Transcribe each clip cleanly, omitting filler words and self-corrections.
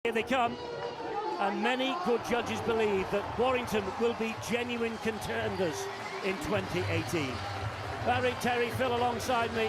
Here they come, and many good judges believe that Warrington will be genuine contenders in 2018. Barry, Terry, Phil alongside me.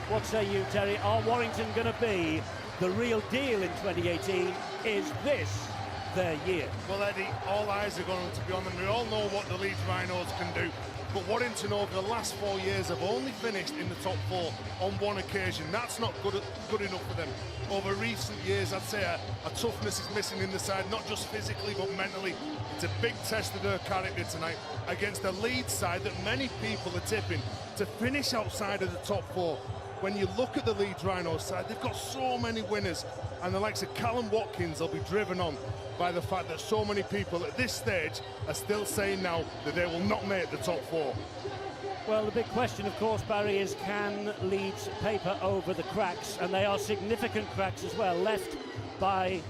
What say you, Terry? Are Warrington going to be the real deal in 2018? Is this their year? Well, Eddie, all eyes are going to be on them. We all know what the Leeds Rhinos can do. But Warrington over the last 4 years have only finished in the top four on one occasion. That's not good enough for them. Over recent years, I'd say a toughness is missing in the side, not just physically but mentally. It's a big test of their character tonight against a Leeds side that many people are tipping to finish outside of the top four. When you look at the Leeds Rhinos side, they've got so many winners, and the likes of Callum Watkins will be driven on by the fact that so many people at this stage are still saying now that they will not make the top four. Well, the big question, of course, Barry, is can Leeds paper over the cracks? And they are significant cracks as well, left by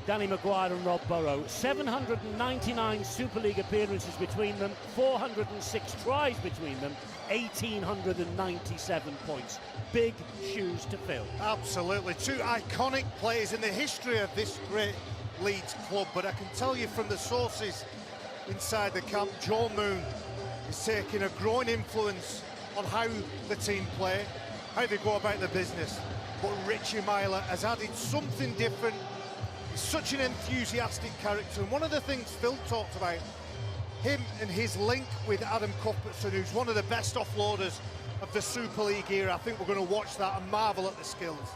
Danny Maguire and Rob Burrow. 799 Super League appearances between them, 406 tries between them, 1,897 points. Big shoes to fill. Absolutely. Two iconic players in the history of this great Leeds club, but I can tell you from the sources inside the camp, Joel Moon is taking a growing influence on how the team play, how they go about their business. But Richie Myler has added something different. He's such an enthusiastic character, and one of the things Phil talked about, him and his link with Adam Cuthbertson, who's one of the best offloaders of the Super League era. I think we're going to watch that and marvel at the skills.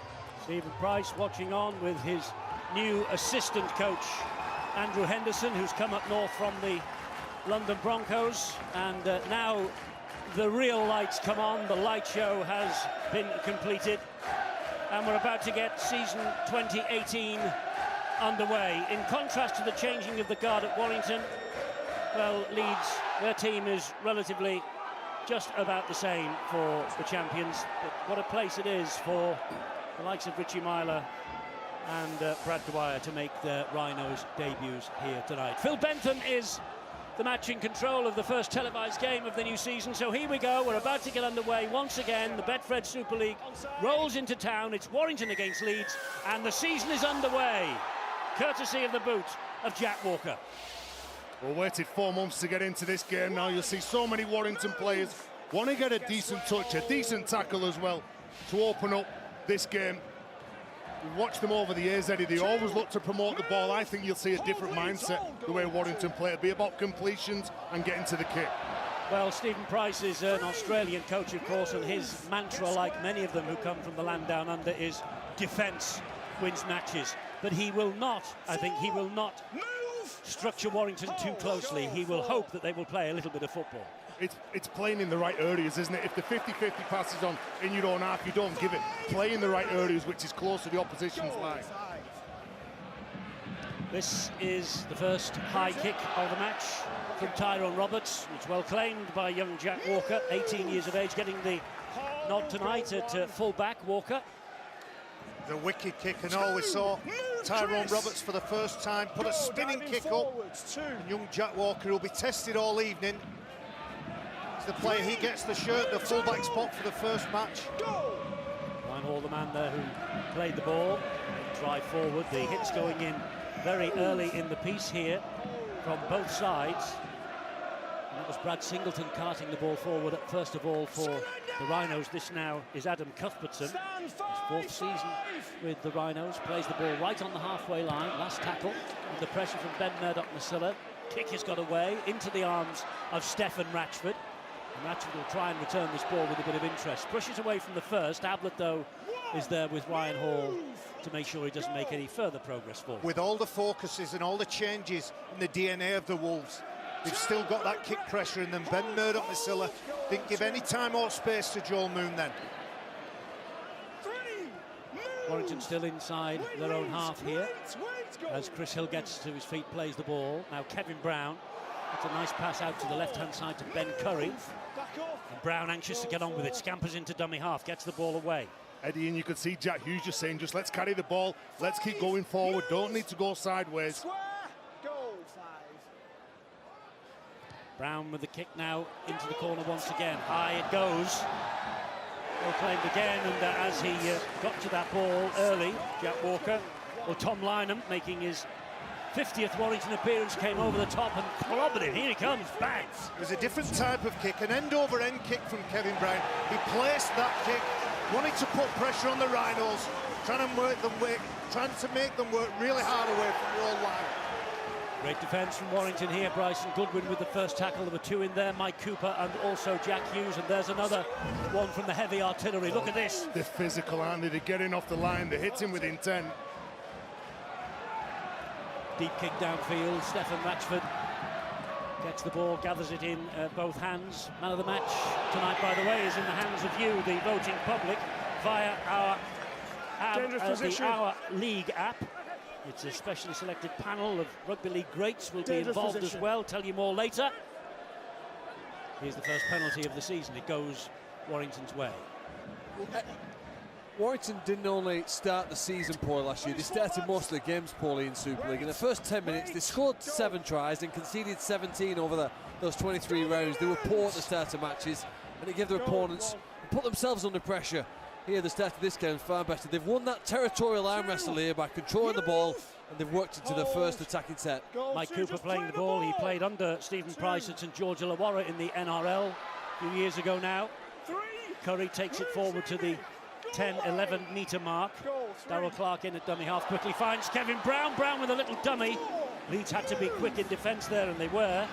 Stephen Price watching on with his new assistant coach, Andrew Henderson, who's come up north from the London Broncos, and now the real lights come on. The light show has been completed, and we're about to get season 2018 underway. In contrast to the changing of the guard at Warrington, well, Leeds, their team is relatively just about the same for the champions, but what a place it is for the likes of Richie Myler and Brad Dwyer to make their Rhinos debuts here tonight. Phil Bentham is the match in control of the first televised game of the new season, so here we go. We're about to get underway once again. The Betfred Super League rolls into town. It's Warrington against Leeds, and the season is underway, courtesy of the boot of Jack Walker. We waited 4 months to get into this game. Now you'll see so many Warrington players want to get a decent touch, a decent tackle as well, to open up this game. We've watched them over the years, Eddie. They always look to promote the ball. I think you'll see a different mindset the way Warrington play. It'll be about completions and getting to the kick. Well, Stephen Price is an Australian coach, of course, and his mantra, like many of them who come from the land down under, is defence wins matches. But he will not, I think, he will not structure Warrington too closely. He will hope that they will play a little bit of football. It's playing in the right areas, isn't it? If the 50-50 passes on in your own half, you don't give it. Play in the right areas, which is close to the opposition's line. This is the first high kick of the match from Tyrone Roberts. It's well claimed by young Jack Walker, 18 years of age, getting the nod tonight at full-back. Walker. The wicked kick, and all we saw Tyrone Roberts for the first time put a spinning kick up. And young Jack Walker will be tested all evening. The player, he gets the shirt, the fullback spot for the first match. Ryan Hall, the man there who played the ball, drive forward. The hits going in very early in the piece here from both sides. And that was Brad Singleton carting the ball forward, first of all, for the Rhinos. This now is Adam Cuthbertson, his fourth season with the Rhinos. Plays the ball right on the halfway line, last tackle, under pressure from Ben Murdoch-Masilla. Kick has got away into the arms of Stefan Ratchford. And Ratchford will try and return this ball with a bit of interest. Pushes away from the first. Ablett, though, is there with Ryan Hall to make sure he doesn't make any further progress forward. With all the focuses and all the changes in the DNA of the Wolves, they've still got that kick pressure in them. Ben Murdoch-Masilla didn't give any time or space to Joel Moon then. Warrington still inside their own half here as Chris Hill gets to his feet, plays the ball. Now Kevin Brown. It's a nice pass out to the left-hand side to Ben Curry. And Brown anxious to get on with it, scampers into dummy half, gets the ball away. Eddie, and you could see Jack Hughes just saying, just let's carry the ball, let's keep going forward, don't need to go sideways. Brown with the kick now into the corner once again. High it goes. Well claimed again, and as he got to that ball early, Jack Walker, Well, Tom Lynham, making his 50th Warrington appearance, came over the top and clobbered him. Here he comes, bang! It was a different type of kick, an end-over-end kick from Kevin Brown. He placed that kick, wanted to put pressure on the Rhinos, trying to make them work really hard away from the old line. Great defence from Warrington here. Bryson Goodwin with the first tackle. There were two in there, Mike Cooper and also Jack Hughes. And there's another one from the heavy artillery. Look at this. They're physical, aren't they? They're getting off the line. They hit him with intent. Deep kick downfield. Stefan Ratchford gets the ball, gathers it in both hands. Man of the match tonight, by the way, is in the hands of you, the voting public, via our League app. It's a specially selected panel of rugby league greats will be involved as well. Tell you more later. Here's the first penalty of the season. It goes Warrington's way. Warrington didn't only start the season poorly last year, they started most of the games poorly in Super League. In the first 10 minutes, they scored 7 tries and conceded 17 over those 23 rounds. They were poor at the start of matches, and it gave their opponents, put themselves under pressure. Here, the start of this game is far better. They've won that territorial arm wrestle here by controlling the ball, and they've worked into their first attacking set. Mike Cooper playing the ball. He played under Stephen Price at St George Illawarra in the NRL a few years ago now. Curry takes it forward to the 10-11 metre mark. Darryl Clark in at dummy half, quickly finds Kevin Brown. Brown with a little dummy. Leeds had to be quick in defence there, and they were.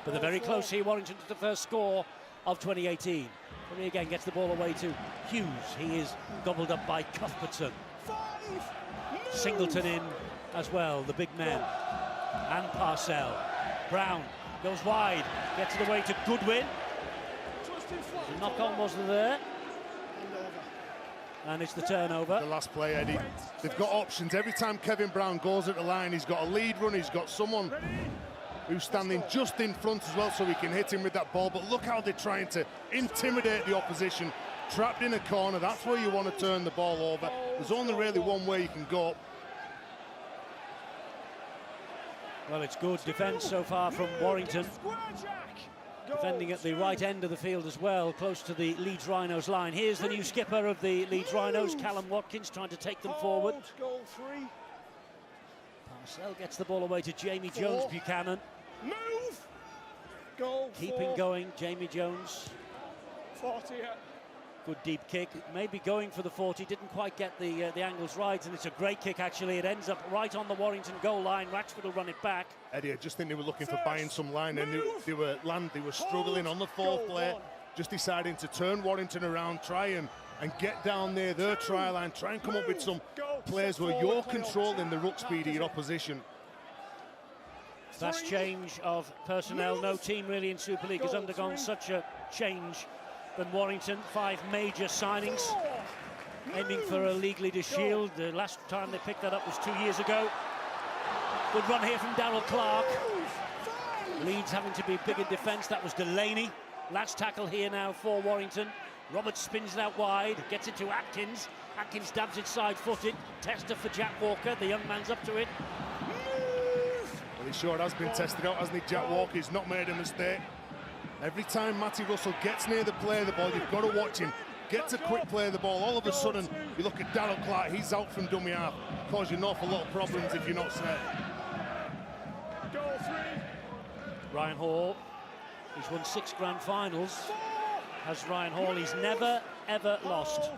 But they're very close here. Warrington to the first score of 2018. Curry again gets the ball away to Hughes. He is gobbled up by Cuthbertson. Singleton in as well, the big men. And Parcell. Brown goes wide, gets it away to Goodwin. The knock-on wasn't there. And it's the turnover. The last play, Eddie. They've got options. Every time Kevin Brown goes at the line, he's got a lead run, he's got someone who's standing just in front as well so he can hit him with that ball. But look how they're trying to intimidate the opposition. Trapped in a corner, that's where you want to turn the ball over. There's only really one way you can go. Well, it's good defence so far from Warrington. Defending at the right end of the field as well, close to the Leeds Rhinos line. Here's the new skipper of the Leeds Rhinos, Callum Watkins, trying to take them forward. Parcell gets the ball away to Jamie Jones Buchanan. Keeping going, Jamie Jones. 40. Good deep kick, maybe going for the 40, didn't quite get the angles right, and it's a great kick actually. It ends up right on the Warrington goal line. Ratchford will run it back. Eddie, I just think they were looking for buying some line, and they were struggling on the fourth play, just deciding to turn Warrington around, try and get down near their try line, try and come up with some plays where you're controlling the ruck speed of your opposition. That's change of personnel. No team really in Super League has undergone such a change than Warrington. 5 major signings, aiming for a League Leaders Shield. The last time they picked that up was 2 years ago. Good run here from Darryl Clark. Leeds having to be big in defence. That was Delaney. Last tackle here now for Warrington. Roberts spins it out wide, gets it to Atkins. Atkins dabs it side-footed. Tester for Jack Walker. The young man's up to it. Well, he sure has been tested out, hasn't he? Jack Walker's not made a mistake. Every time Matty Russell gets near the play of the ball, you've got to watch him. Gets a quick play of the ball. All of a sudden, you look at Darryl Clark, he's out from dummy half. Cause you an awful lot of problems if you're not set. Ryan Hall, he's won 6 grand finals. Has Ryan Hall, he's never, ever lost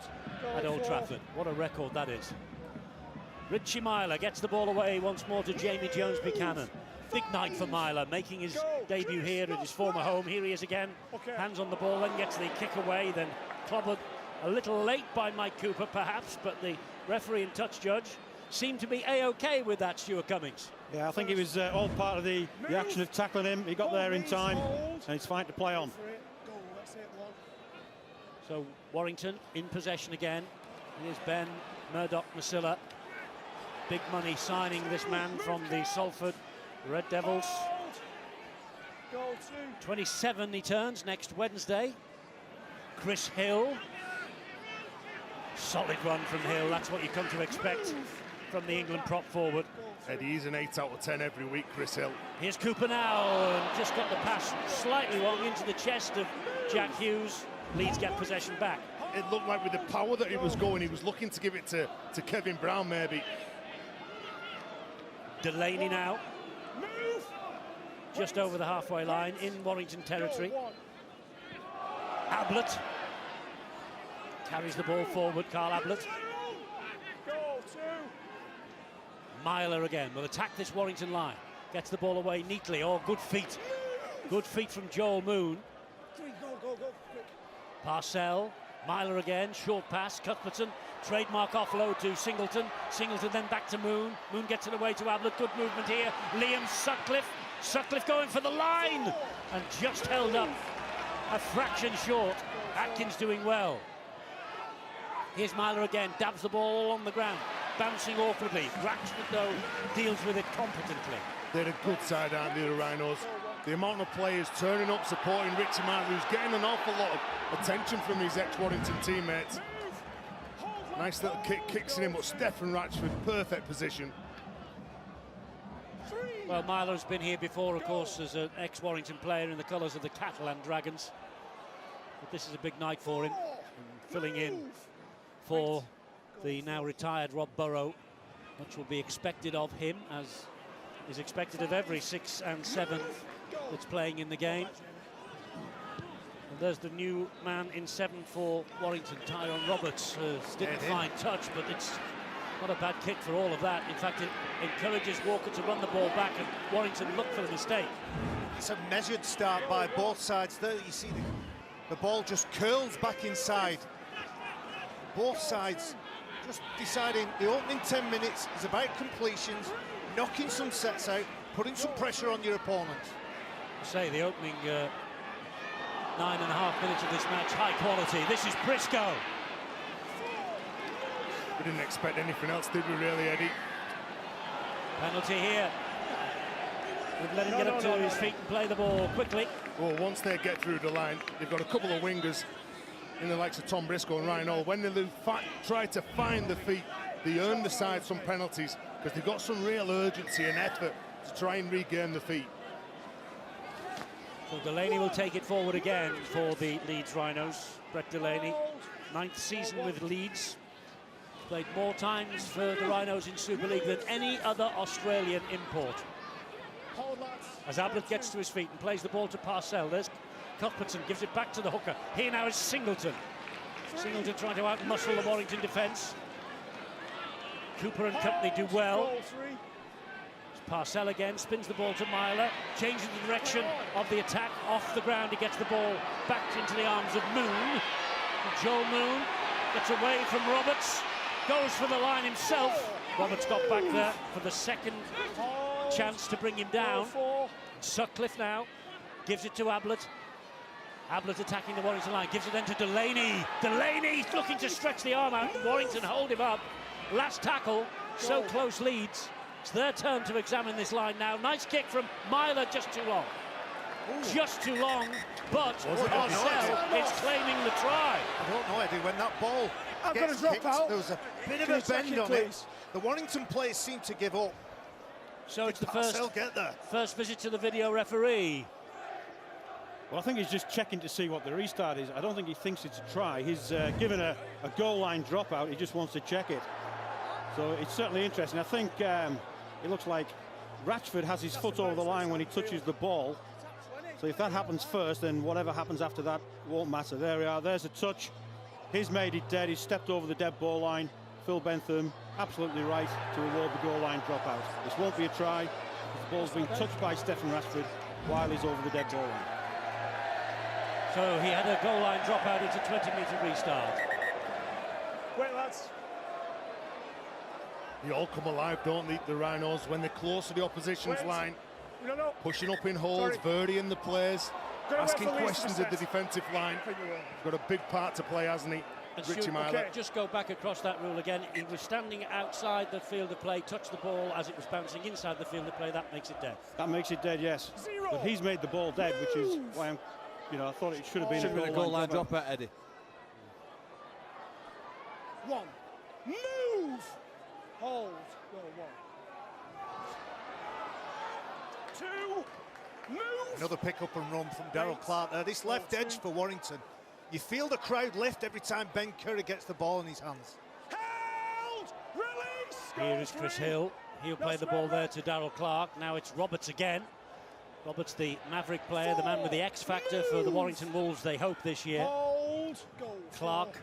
at Old Trafford. What a record that is. Richie Myler gets the ball away once more to Jamie Jones Buchanan. Big night for Myler, making his debut here at his former home. Here he is again, hands on the ball, then gets the kick away, then clobbered a little late by Mike Cooper, perhaps, but the referee and touch judge seemed to be A-OK with that, Stuart Cummings. Yeah, I think it was all part of the action of tackling him. He got there in time, and it's fine to play on. So Warrington in possession again. Here's Ben Murdoch-Masilla. Big money signing this man from the Salford Red Devils. 27 he turns next Wednesday. Chris Hill. Solid run from Hill, that's what you come to expect from the England prop forward. Eddie, he's an 8 out of 10 every week, Chris Hill. Here's Cooper now, and just got the pass slightly wrong into the chest of Jack Hughes. Leeds get possession back. it looked like with the power that he was going, he was looking to give it to Kevin Brown, maybe. Delaney now. Just over the halfway line in Warrington territory. Ablett carries the ball forward, Carl Ablett. Myler again will attack this Warrington line. Gets the ball away neatly. Oh, good feet. Good feet from Joel Moon. Parcell, Myler again, short pass, Cuthbertson, trademark offload to Singleton. Singleton then back to Moon. Moon gets it away to Ablett. Good movement here. Liam Sutcliffe. Sutcliffe going for the line and just held up a fraction short. Atkins doing well. Here's Myler again, dabs the ball on the ground, bouncing awkwardly. Ratchford, though, deals with it competently. They're a good side, aren't they, the Rhinos? The amount of players turning up, supporting Richie Myler, who's getting an awful lot of attention from his ex-Warrington teammates. Nice little kicks in him, but Stefan Ratchford, perfect position. Well, Myler's been here before, of course, as an ex-Warrington player in the colours of the Catalan Dragons. But this is a big night for him, and filling in for the now retired Rob Burrow, which will be expected of him, as is expected of every 6th and 7th that's playing in the game. And there's the new man in 7 for Warrington, Tyrone Roberts. Didn't find touch, but it's not a bad kick for all of that. In fact, it encourages Walker to run the ball back, and Warrington look for the mistake. It's a measured start by both sides. There you see the ball just curls back inside. Both sides just deciding the opening 10 minutes is about completions, knocking some sets out, putting some pressure on your opponent. I say the opening 9.5 minutes of this match, high quality. This is Briscoe. We didn't expect anything else, did we really, Eddie? Penalty here. We've let him get up to his feet and play the ball quickly. Well, once they get through the line, they've got a couple of wingers in the likes of Tom Briscoe and Ryan Hall. When they try to find the feet, they earn the side some penalties because they've got some real urgency and effort to try and regain the feet. So Delaney will take it forward again for the Leeds Rhinos. Brett Delaney, 9th season with Leeds. Played more times for the Rhinos in Super League than any other Australian import. As Ablett gets to his feet and plays the ball to Parcell, there's Cuthbertson, gives it back to the hooker. Here now is Singleton. Singleton trying to outmuscle the Warrington defence. Cooper and company do well. Parcell again, spins the ball to Myler, changes the direction of the attack off the ground. He gets the ball back into the arms of Moon. And Joel Moon gets away from Roberts, goes for the line himself. Roberts got back there for the second chance to bring him down. Sutcliffe now gives it to Ablett. Ablett attacking the Warrington line, gives it then to Delaney. Delaney looking to stretch the arm out. Warrington hold him up. Last tackle, so close Leeds. It's their turn to examine this line now. Nice kick from Myler, just too long. Just too long, but Parcell is claiming the try. I don't know, Eddie, when that ball gets kicked, there was a bit of a bend on it. The Warrington players seem to give up. So it's the get first visit to the video referee. Well, I think he's just checking to see what the restart is. I don't think he thinks it's a try. He's given a goal line dropout. He just wants to check it. So it's certainly interesting. I think it looks like Ratchford has his foot over the line when he touches the ball. So if that happens first, then whatever happens after that won't matter. There we are. There's a touch. He's made it dead. He's stepped over the dead ball line. Phil Bentham, absolutely right to award the goal line dropout. This won't be a try. The ball's been touched by Stefan Ratchford while he's over the dead ball line. So he had a goal line dropout. It's a 20-metre restart. Wait, lads. They all come alive, don't they, the Rhinos, when they're close to the opposition's line. No. Pushing up in holds, Verdi and the players, asking questions of the defensive line. Got a big part to play, hasn't he, Richie Myler? Just go back across that rule again. He was standing outside the field of play, touched the ball as it was bouncing inside the field of play. That makes it dead. That makes it dead, yes. But he's made the ball dead, which is why I'm, I thought it should have been a goal line dropout, Eddie. One. Move. Hold. Go one. Two. Move. Another pick up and run from Daryl Clark there. This left edge for Warrington You feel the crowd lift every time Ben Curry gets the ball in his hands. Held! Release! Here is Chris Hill. He'll play the ball there to Darrell Clark. Now it's Roberts again. Roberts, the maverick player, the man with the X factor for the Warrington Wolves, they hope, this year. Hold! Goal. Clark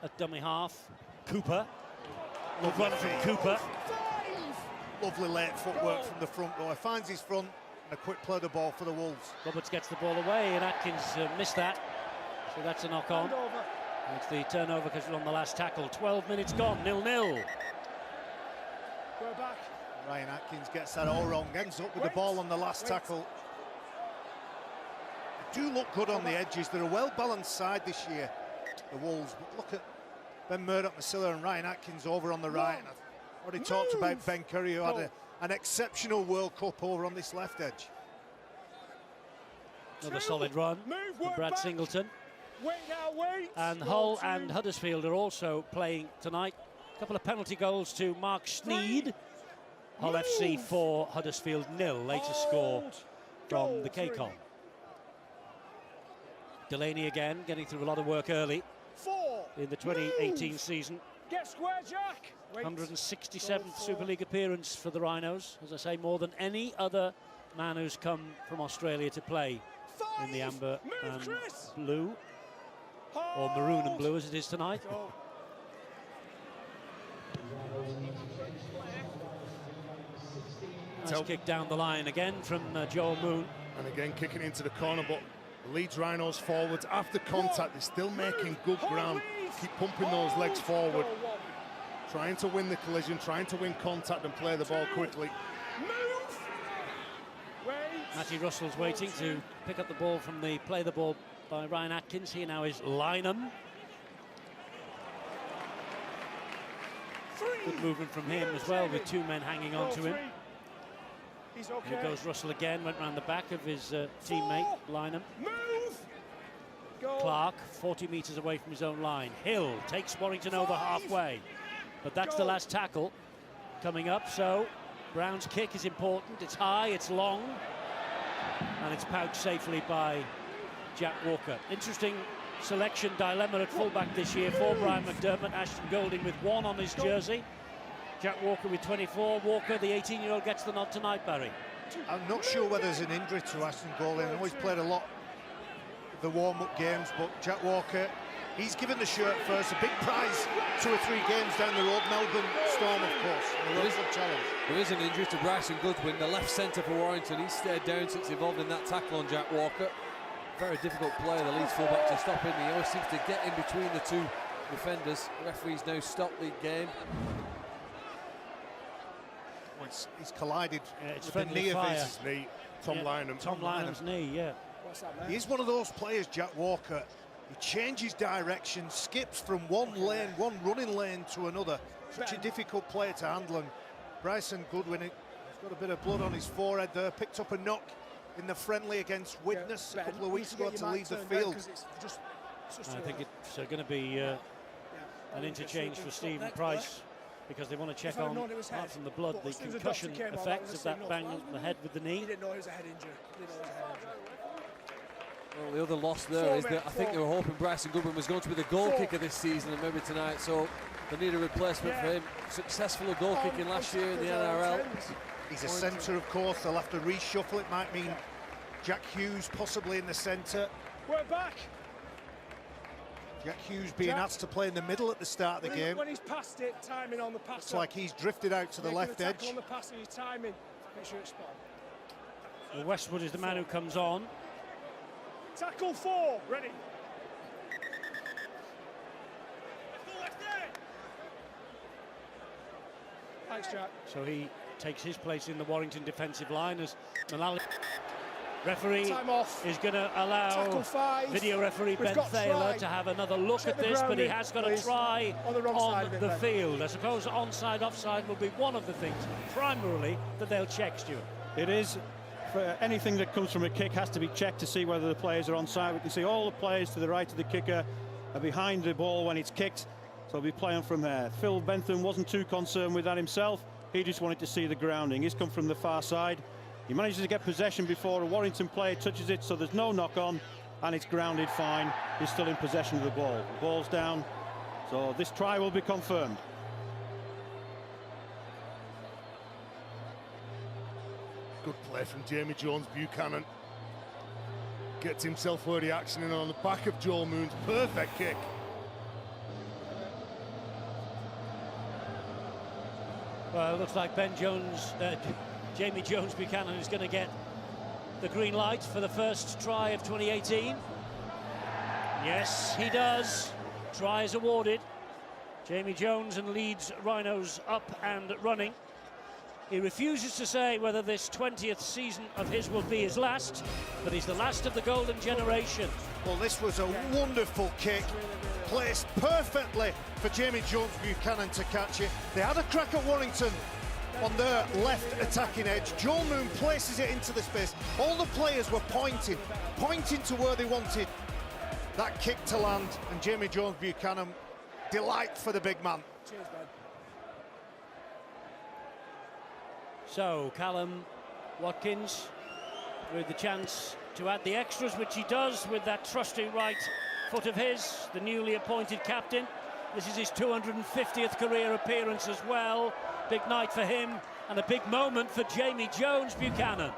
at dummy half. Cooper. Good run from Cooper. Lovely late footwork from the front row. Finds his front and a quick play of the ball for the Wolves. Roberts gets the ball away and Atkins missed that. So that's a knock on. It's the turnover because we're on the last tackle. 12 minutes gone, 0-0. Go back. Ryan Atkins gets that all wrong, ends up with the ball on the last tackle. They do look good on the edges. They're a well-balanced side this year, the Wolves. But look at Ben Murdoch-Masila and Ryan Atkins over on the right. And I've already talked about Ben Curry, who had an exceptional World Cup over on this left edge. Another solid run from Brad Singleton. Wait now, wait. And Hull and Huddersfield are also playing tonight. A couple of penalty goals to Mark Sneed. Hull FC 4, Huddersfield 0. Latest score from the KCOM. Delaney again, getting through a lot of work early in the 2018 season. Get square, Jack. 167th Super League appearance for the Rhinos. As I say, more than any other man who's come from Australia to play in the amber and blue, or maroon and blue as it is tonight. Nice kick down the line again from Joel Moon. And again kicking into the corner, but the Leeds Rhinos forwards after contact, they're still making good ground. Keep pumping those legs forward, trying to win the collision, trying to win contact and play the ball quickly. Matty Russell's waiting to pick up the ball from the play the ball by Ryan Atkins. Here now is Lynham. Good movement from him as well, with two men hanging on to him. He's okay. Here goes Russell again, went round the back of his teammate, Lynham. Clark, 40 metres away from his own line. Hill takes Warrington over halfway. But that's the last tackle coming up, so Brown's kick is important. It's high, it's long, and it's pouched safely by Jack Walker. Interesting selection dilemma at fullback this year for Brian McDermott. Ashton Golding with 1 on his jersey. Jack Walker with 24. Walker, the 18-year-old, gets the nod tonight, Barry. I'm not sure whether there's an injury to Ashton Golding. I know he's played a lot of the warm-up games, but Jack Walker, he's given the shirt first. A big prize, 2 or 3 games down the road. Melbourne Storm, of course. There is an injury to Bryson Goodwin, the left centre for Warrington. He's stayed down since involved in that tackle on Jack Walker. Very difficult player, the Leeds fullback, to stop in. He always seems to get in between the two defenders. The referee's now stopped the game. He's collided it's with the knee of his knee. Tom Lynham. Tom Lynham's knee, yeah. What's that, man? He's one of those players, Jack Walker. He changes direction, skips from one running lane to another. Such a difficult player to handle. And Bryson Goodwin, he's got a bit of blood on his forehead there. Picked up a knock in the friendly against Widnes a couple of weeks ago to leave the field. I think it's going to be an interchange for Stephen Price, because they want to check on, apart from the blood, the concussion effects of that bang on the head with the knee. He didn't know it was a head injury. Well, the other loss there is that I think they were hoping Bryson Goodwin was going to be the goal kicker this season and maybe tonight, so they need a replacement for him. Successful at goal kicking last year in the NRL. He's a centre, of course. They'll have to reshuffle. It might mean Jack Hughes possibly in the centre. We're back. Jack Hughes being asked to play in the middle at the start of the game. When he's passed it, timing on the pass. Looks like he's drifted out to the left edge. On the passing, he's timing. Make sure it's spot. Well, Westwood is the man who comes on. Tackle 4, ready. Thanks, Jack. So he takes his place in the Warrington defensive line as Malala. Referee is going to allow video referee Ben Thaler to have another look at this, but he has got a try on the field. I suppose onside, offside will be one of the things, primarily, that they'll check, Stuart. It is. For anything that comes from a kick has to be checked to see whether the players are onside. We can see all the players to the right of the kicker are behind the ball when it's kicked, so they'll be playing from there. Phil Bentham wasn't too concerned with that himself. He just wanted to see the grounding. He's come from the far side. He manages to get possession before a Warrington player touches it, so there's no knock-on. and it's grounded fine. He's still in possession of the ball. The ball's down, so this try will be confirmed. Good play from Jamie Jones-Buchanan. Gets himself where the action in on the back of Joel Moon's perfect kick. Well, it looks like Jamie Jones-Buchanan is going to get the green light for the first try of 2018. Yes, he does. Try is awarded. Jamie Jones and Leeds Rhinos up and running. He refuses to say whether this 20th season of his will be his last, but he's the last of the golden generation. Well, this was a wonderful kick, placed perfectly for Jamie Jones-Buchanan to catch it. They had a crack at Warrington on their left attacking edge. Joel Moon places it into the space. All the players were pointing to where they wanted that kick to land, and Jamie Jones-Buchanan, delight for the big man. Cheers, man. So Callum Watkins with the chance to add the extras, which he does with that trusty right foot of his, the newly appointed captain. This is his 250th career appearance as well. Big night for him and a big moment for Jamie Jones-Buchanan.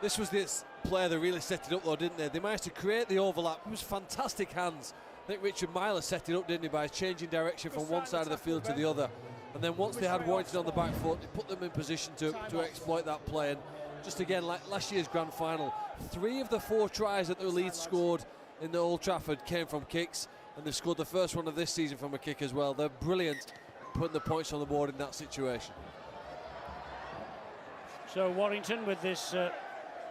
This was this player that really set it up though, didn't they? They managed to create the overlap. It was fantastic hands. I think Richard Myler set it up, didn't he, by changing direction from one side of the field to the other. And then once they had Warrington on the back foot, they put them in position to exploit that play. And just again, like last year's grand final, 3 of the 4 tries that the Leeds scored in the Old Trafford came from kicks, and they've scored the first one of this season from a kick as well. They're brilliant putting the points on the board in that situation. So Warrington with this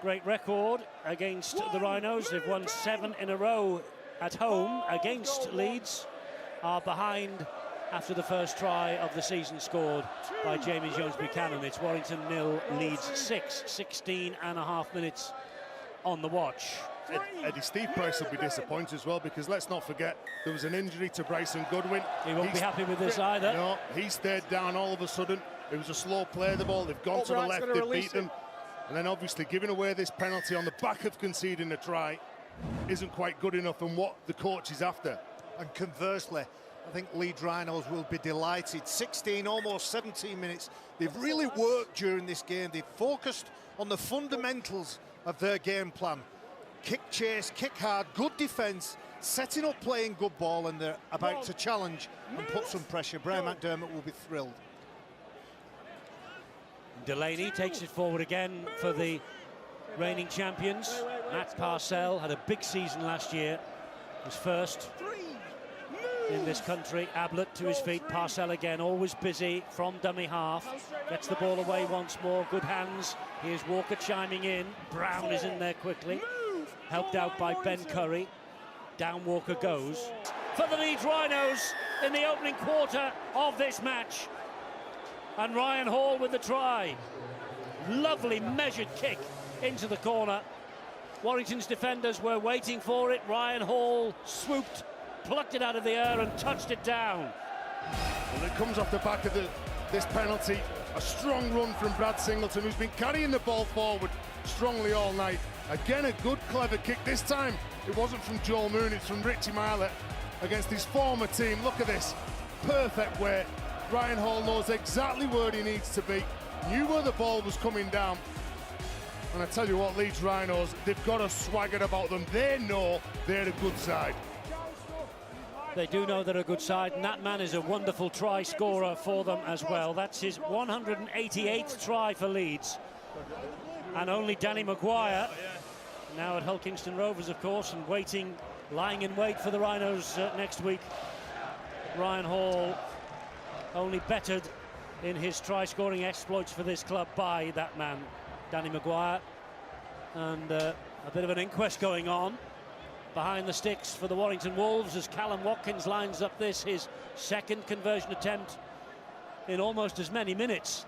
great record against the Rhinos. They've won 7 in a row at home against Leeds, are behind after the first try of the season scored by Jamie Jones-Buchanan. It's Warrington 0, Leeds 6, 16 and a half minutes on the watch. Eddie, Steve Price will be disappointed as well, because let's not forget there was an injury to Bryson Goodwin. He won't be happy with this either. No, he stayed down all of a sudden. It was a slow play of the ball. They've gone to the left, they've beaten. And then obviously giving away this penalty on the back of conceding a try isn't quite good enough, and what the coach is after. And conversely, I think Leeds Rhinos will be delighted. 16, almost 17 minutes. They've really worked during this game. They've focused on the fundamentals of their game plan. Kick chase, kick hard, good defence, setting up playing good ball, and they're about to challenge and put some pressure. Brian McDermott will be thrilled. Delaney takes it forward again for the reigning champions. Matt Parcell had a big season last year. His first in this country. Ablett to his feet. Parcell again, always busy from dummy half. Gets the ball away once more. Good hands. Here's Walker chiming in. Brown is in there quickly. Helped out by Ben Curry. Down Walker goes. For the Leeds Rhinos in the opening quarter of this match. And Ryan Hall with the try. Lovely measured kick into the corner. Warrington's defenders were waiting for it. Ryan Hall swooped, plucked it out of the air and touched it down. Well, it comes off the back of this penalty. A strong run from Brad Singleton, who's been carrying the ball forward strongly all night. Again, a good, clever kick. This time, it wasn't from Joel Moon, it's from Richie Myler against his former team. Look at this. Perfect way. Ryan Hall knows exactly where he needs to be. Knew where the ball was coming down. And I tell you what, Leeds Rhinos, they've got a swagger about them. They know they're a good side. They do know they're a good side, and that man is a wonderful try scorer for them as well. That's his 188th try for Leeds. And only Danny Maguire, now at Hull Kingston Rovers, of course, and waiting, lying in wait for the Rhinos next week. Ryan Hall only bettered in his try-scoring exploits for this club by that man, Danny Maguire. And a bit of an inquest going on behind the sticks for the Warrington Wolves as Callum Watkins lines up his second conversion attempt in almost as many minutes.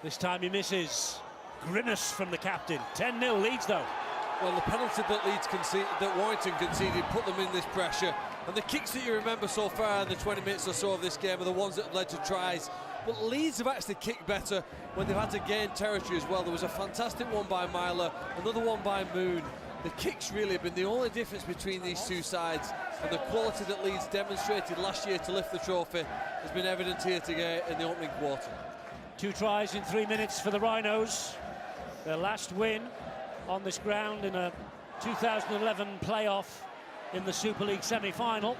This time he misses. Grimace from the captain. 10-0 Leeds though. Well, the penalty that Leeds conceded, that Warrington conceded, put them in this pressure. And the kicks that you remember so far in the 20 minutes or so of this game are the ones that led to tries but Leeds have actually kicked better when they've had to gain territory as well. There was a fantastic one by Myler, another one by Moon. The kicks really have been the only difference between these two sides, and the quality that Leeds demonstrated last year to lift the trophy has been evident here today in the opening quarter. 2 tries in 3 minutes for the Rhinos. Their last win on this ground in a 2011 playoff in the Super League semi-final.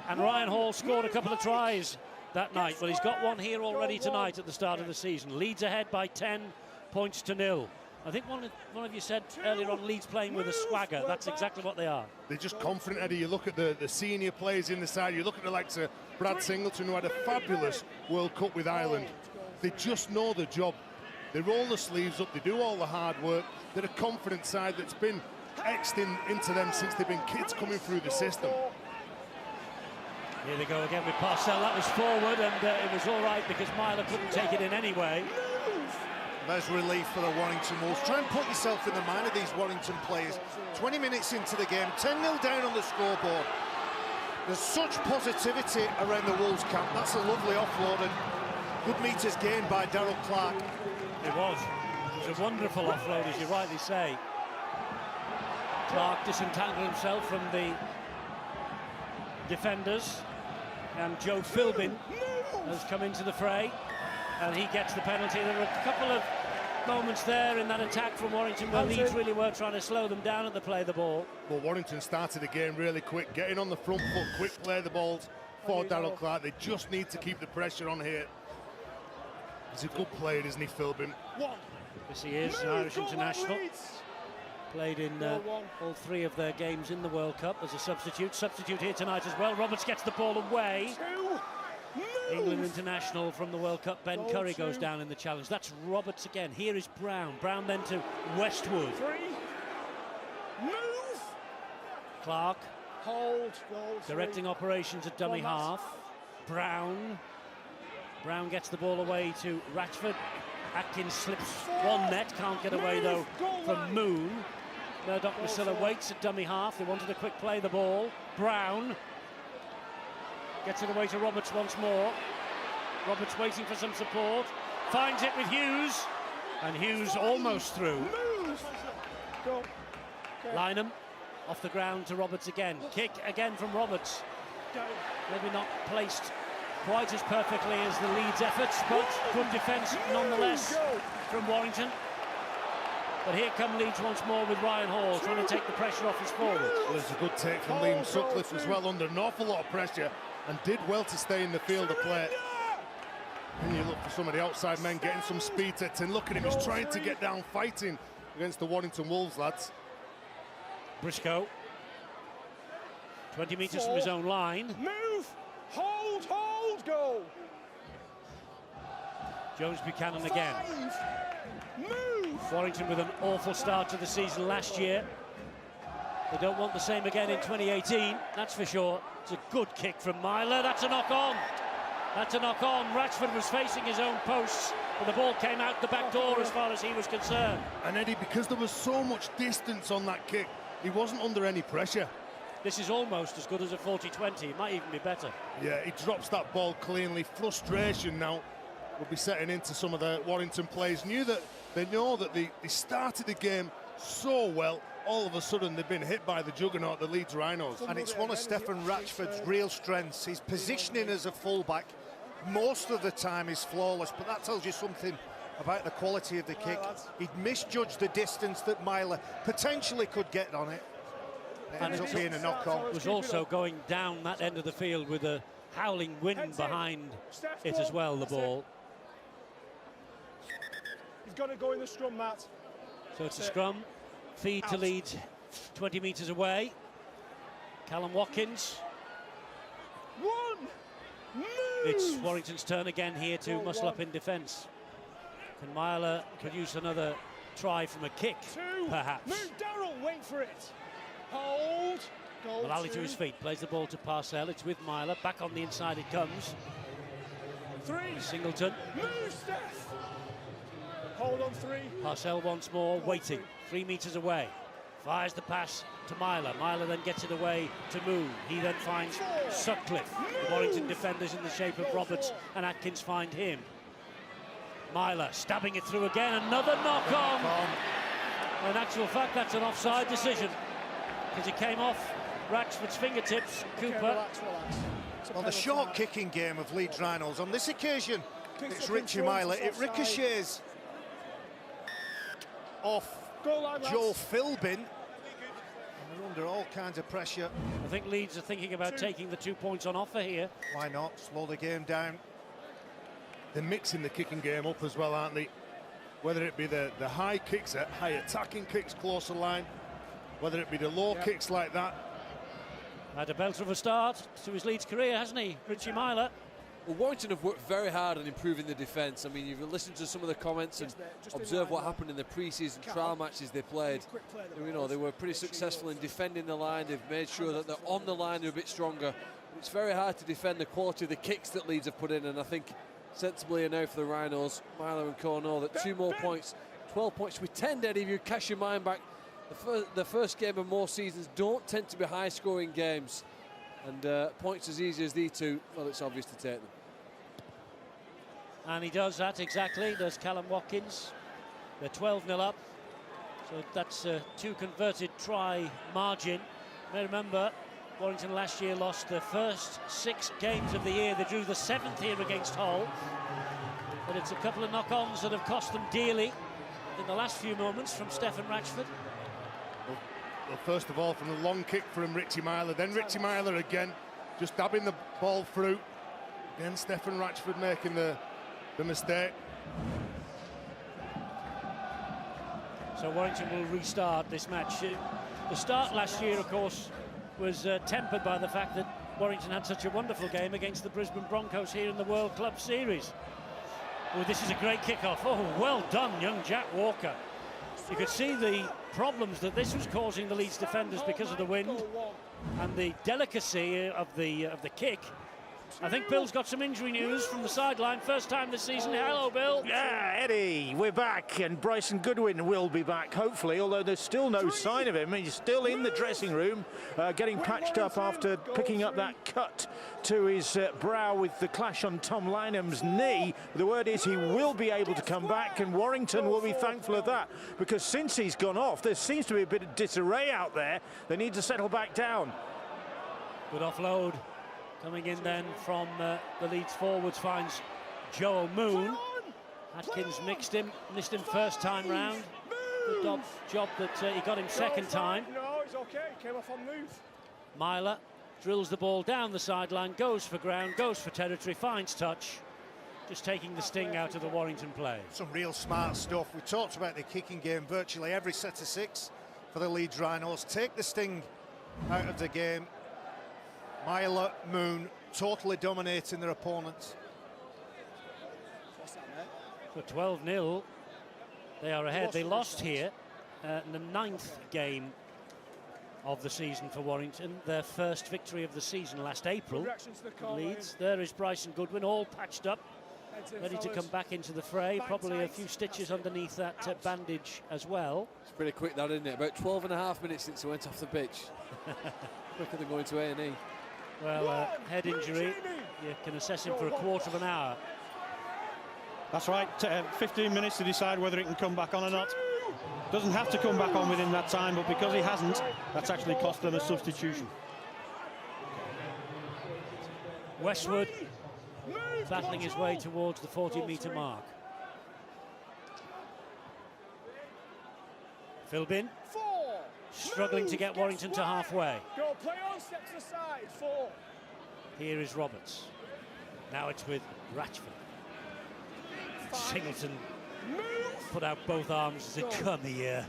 And Ryan Hall scored a couple of tries that night. Well, he's got one here already tonight at the start of the season. Leeds ahead by 10 points to 0. I think one of you said earlier on, Leeds playing with a swagger. That's exactly what they are. They're just confident, Eddie. You look at the senior players in the side. You look at the likes of Brad Singleton, who had a fabulous World Cup with Ireland. They just know the job. They roll the sleeves up. They do all the hard work. They're a confident side that's been etched into them since they've been kids coming through the system. Here they go again with Parcell. That was forward, and it was all right because Myler couldn't take it in anyway. There's relief for the Warrington Wolves. Try and put yourself in the mind of these Warrington players. 20 minutes into the game, 10-0 down on the scoreboard. There's such positivity around the Wolves camp. That's a lovely offload and good meters gained by Darrell Clark. It was a wonderful offload, as you rightly say. Clark disentangled himself from the defenders, and Joe Philbin has come into the fray, and he gets the penalty. There were a couple of moments there in that attack from Warrington where Leeds really were trying to slow them down at the play of the ball. Well, Warrington started the game really quick, getting on the front foot, quick play the balls for Darrell Clark. They just need to keep the pressure on here. He's a good player, isn't he, Philbin? Yes, he is, an Irish international. Played in all 3 of their games in the World Cup as a substitute. Substitute here tonight as well. Roberts gets the ball away. England international from the World Cup, Ben Curry, goes down in the challenge. That's Roberts again. Here is Brown. Brown then to Westwood. Clark. Directing operations at dummy half. Brown. Brown gets the ball away to Ratchford. Atkins slips one net, can't get away though from Moon. Murdoch-Masilla waits at dummy half. They wanted a quick play the ball. Brown gets it away to Roberts once more. Roberts waiting for some support. Finds it with Hughes. And Hughes almost through. Lynham off the ground to Roberts again. Kick again from Roberts. Maybe not placed quite as perfectly as the Leeds efforts, but good defence nonetheless from Warrington. But here come Leeds once more with Ryan Hall trying to take the pressure off his forward. Well, there's a good take from Liam Sutcliffe as well, under an awful lot of pressure, and did well to stay in the field of play. And you look for some of the outside men getting some speed to it, and look at him, he's trying to get down fighting against the Warrington Wolves lads. Briscoe, 20 metres from his own line. Move! Hold! Goal! Jones Buchanan again. Move! Warrington with an awful start to the season last year. They don't want the same again in 2018, that's for sure. It's a good kick from Myler. That's a knock-on. That's a knock-on. Ratchford was facing his own posts, but the ball came out the back door as far as he was concerned. And Eddie, because there was so much distance on that kick, he wasn't under any pressure. This is almost as good as a 40-20. It might even be better. Yeah, he drops that ball cleanly. Frustration now will be setting into some of the Warrington players. They know that they started the game so well. All of a sudden, they've been hit by the juggernaut, the Leeds Rhinos. And it's one of Stefan Ratchford's real strengths. His positioning as a fullback most of the time is flawless, but that tells you something about the quality of the kick. He'd misjudged the distance that Myler potentially could get on it. It ends up being a knock-on. It was also going down that end of the field with a howling wind behind it as well, the ball. He's got to go in the scrum, Matt. So it's a scrum. Feed to Leeds, 20 metres away. Callum Watkins. It's Warrington's turn again here to muscle up in defence. Can Myler produce another try from a kick, perhaps? Move, Darrell, wait for it. Hold. Mullally to his feet, plays the ball to Parcell. It's with Myler. Back on the inside it comes. 3. Singleton. Move, Steph. Hold on 3. Parcell once more, waiting. 3 metres away. Fires the pass to Myler. Myler then gets it away to Moon. He then finds Sutcliffe. The Warrington defenders in the shape of Roberts and Atkins find him. Myler stabbing it through again. Another knock on. In actual fact, that's an offside decision because it came off Ratchford's fingertips. Cooper. Okay, relax. Well, the short kicking game of Leeds Rhinos. On this occasion, it's Richie Myler. It ricochets off Joel Philbin. And they're under all kinds of pressure. I think Leeds are thinking about taking the 2 points on offer here. Why not? Slow the game down. They're mixing the kicking game up as well, aren't they? Whether it be the high kicks, high attacking kicks closer line, whether it be the low kicks like that. Had a belter of a start to his Leeds career, hasn't he, Richie Myler? Well, Warrington have worked very hard on improving the defence. I mean, you've listened to some of the comments and observed what happened in the pre-season trial matches they played. You know, they were pretty successful in defending the line. They've made sure that they're on the line, they're a bit stronger. It's very hard to defend the quality of the kicks that Leeds have put in, and I think sensibly enough for the Rhinos, Myler and Co know that 2 more points, 12 points with 10 dead. If you cast your mind back, the first game of more seasons don't tend to be high-scoring games. And points as easy as these two, well, it's obvious to take them. And he does that exactly, does Callum Watkins. They're 12-0 up. So that's a 2 converted try margin. You may remember, Warrington last year lost their first 6 games of the year. They drew the 7th here against Hull. But it's a couple of knock-ons that have cost them dearly in the last few moments from Stefan Ratchford. Well, first of all, from the long kick from Richie Myler, then Richie Myler again, just dabbing the ball through. Again, Stefan Ratchford making the mistake. So Warrington will restart this match. The start last year, of course, was tempered by the fact that Warrington had such a wonderful game against the Brisbane Broncos here in the World Club Series. Oh, this is a great kickoff. Oh, well done, young Jack Walker. You could see the problems that this was causing the Leeds defenders because of the wind and the delicacy of the kick. I think Bill's got some injury news from the sideline. First time this season. Hello, Bill. Yeah, Eddie, we're back, and Bryson Goodwin will be back, hopefully, although there's still no sign of him. He's still in the dressing room, getting patched up after picking up that cut to his brow with the clash on Tom Lynham's knee. The word is he will be able to come back, and Warrington will be thankful of that, because since he's gone off, there seems to be a bit of disarray out there. They need to settle back down. Good offload. Coming in then from the Leeds forwards finds Joel Moon. Atkins missed him first time round. Good job that he got him second time. No, it's okay. Came off on move. Myler drills the ball down the sideline, goes for ground, goes for territory, finds touch. Just taking the sting out of the Warrington play. Some real smart stuff. We talked about the kicking game virtually every set of 6 for the Leeds Rhinos. Take the sting out of the game. Myler, Moon, totally dominating their opponents. For 12-0, they are ahead. They lost here in the 9th game of the season for Warrington. Their first victory of the season last April. Leeds. There is Bryson Goodwin, all patched up, ready to come back into the fray. Probably a few stitches underneath that bandage as well. It's pretty quick, that, isn't it? About 12.5 minutes since he went off the pitch. Quicker than going to A&E. Well, head injury, you can assess him for a quarter of an hour. That's right, 15 minutes to decide whether he can come back on or not. Doesn't have to come back on within that time, but because he hasn't, that's actually cost them a substitution. Westwood battling his way towards the 40-metre mark. Philbin struggling to get Warrington to halfway. Go, play on, step to the side, 4. Here is Roberts. Now it's with Ratchford. Singleton put out both arms as a come here.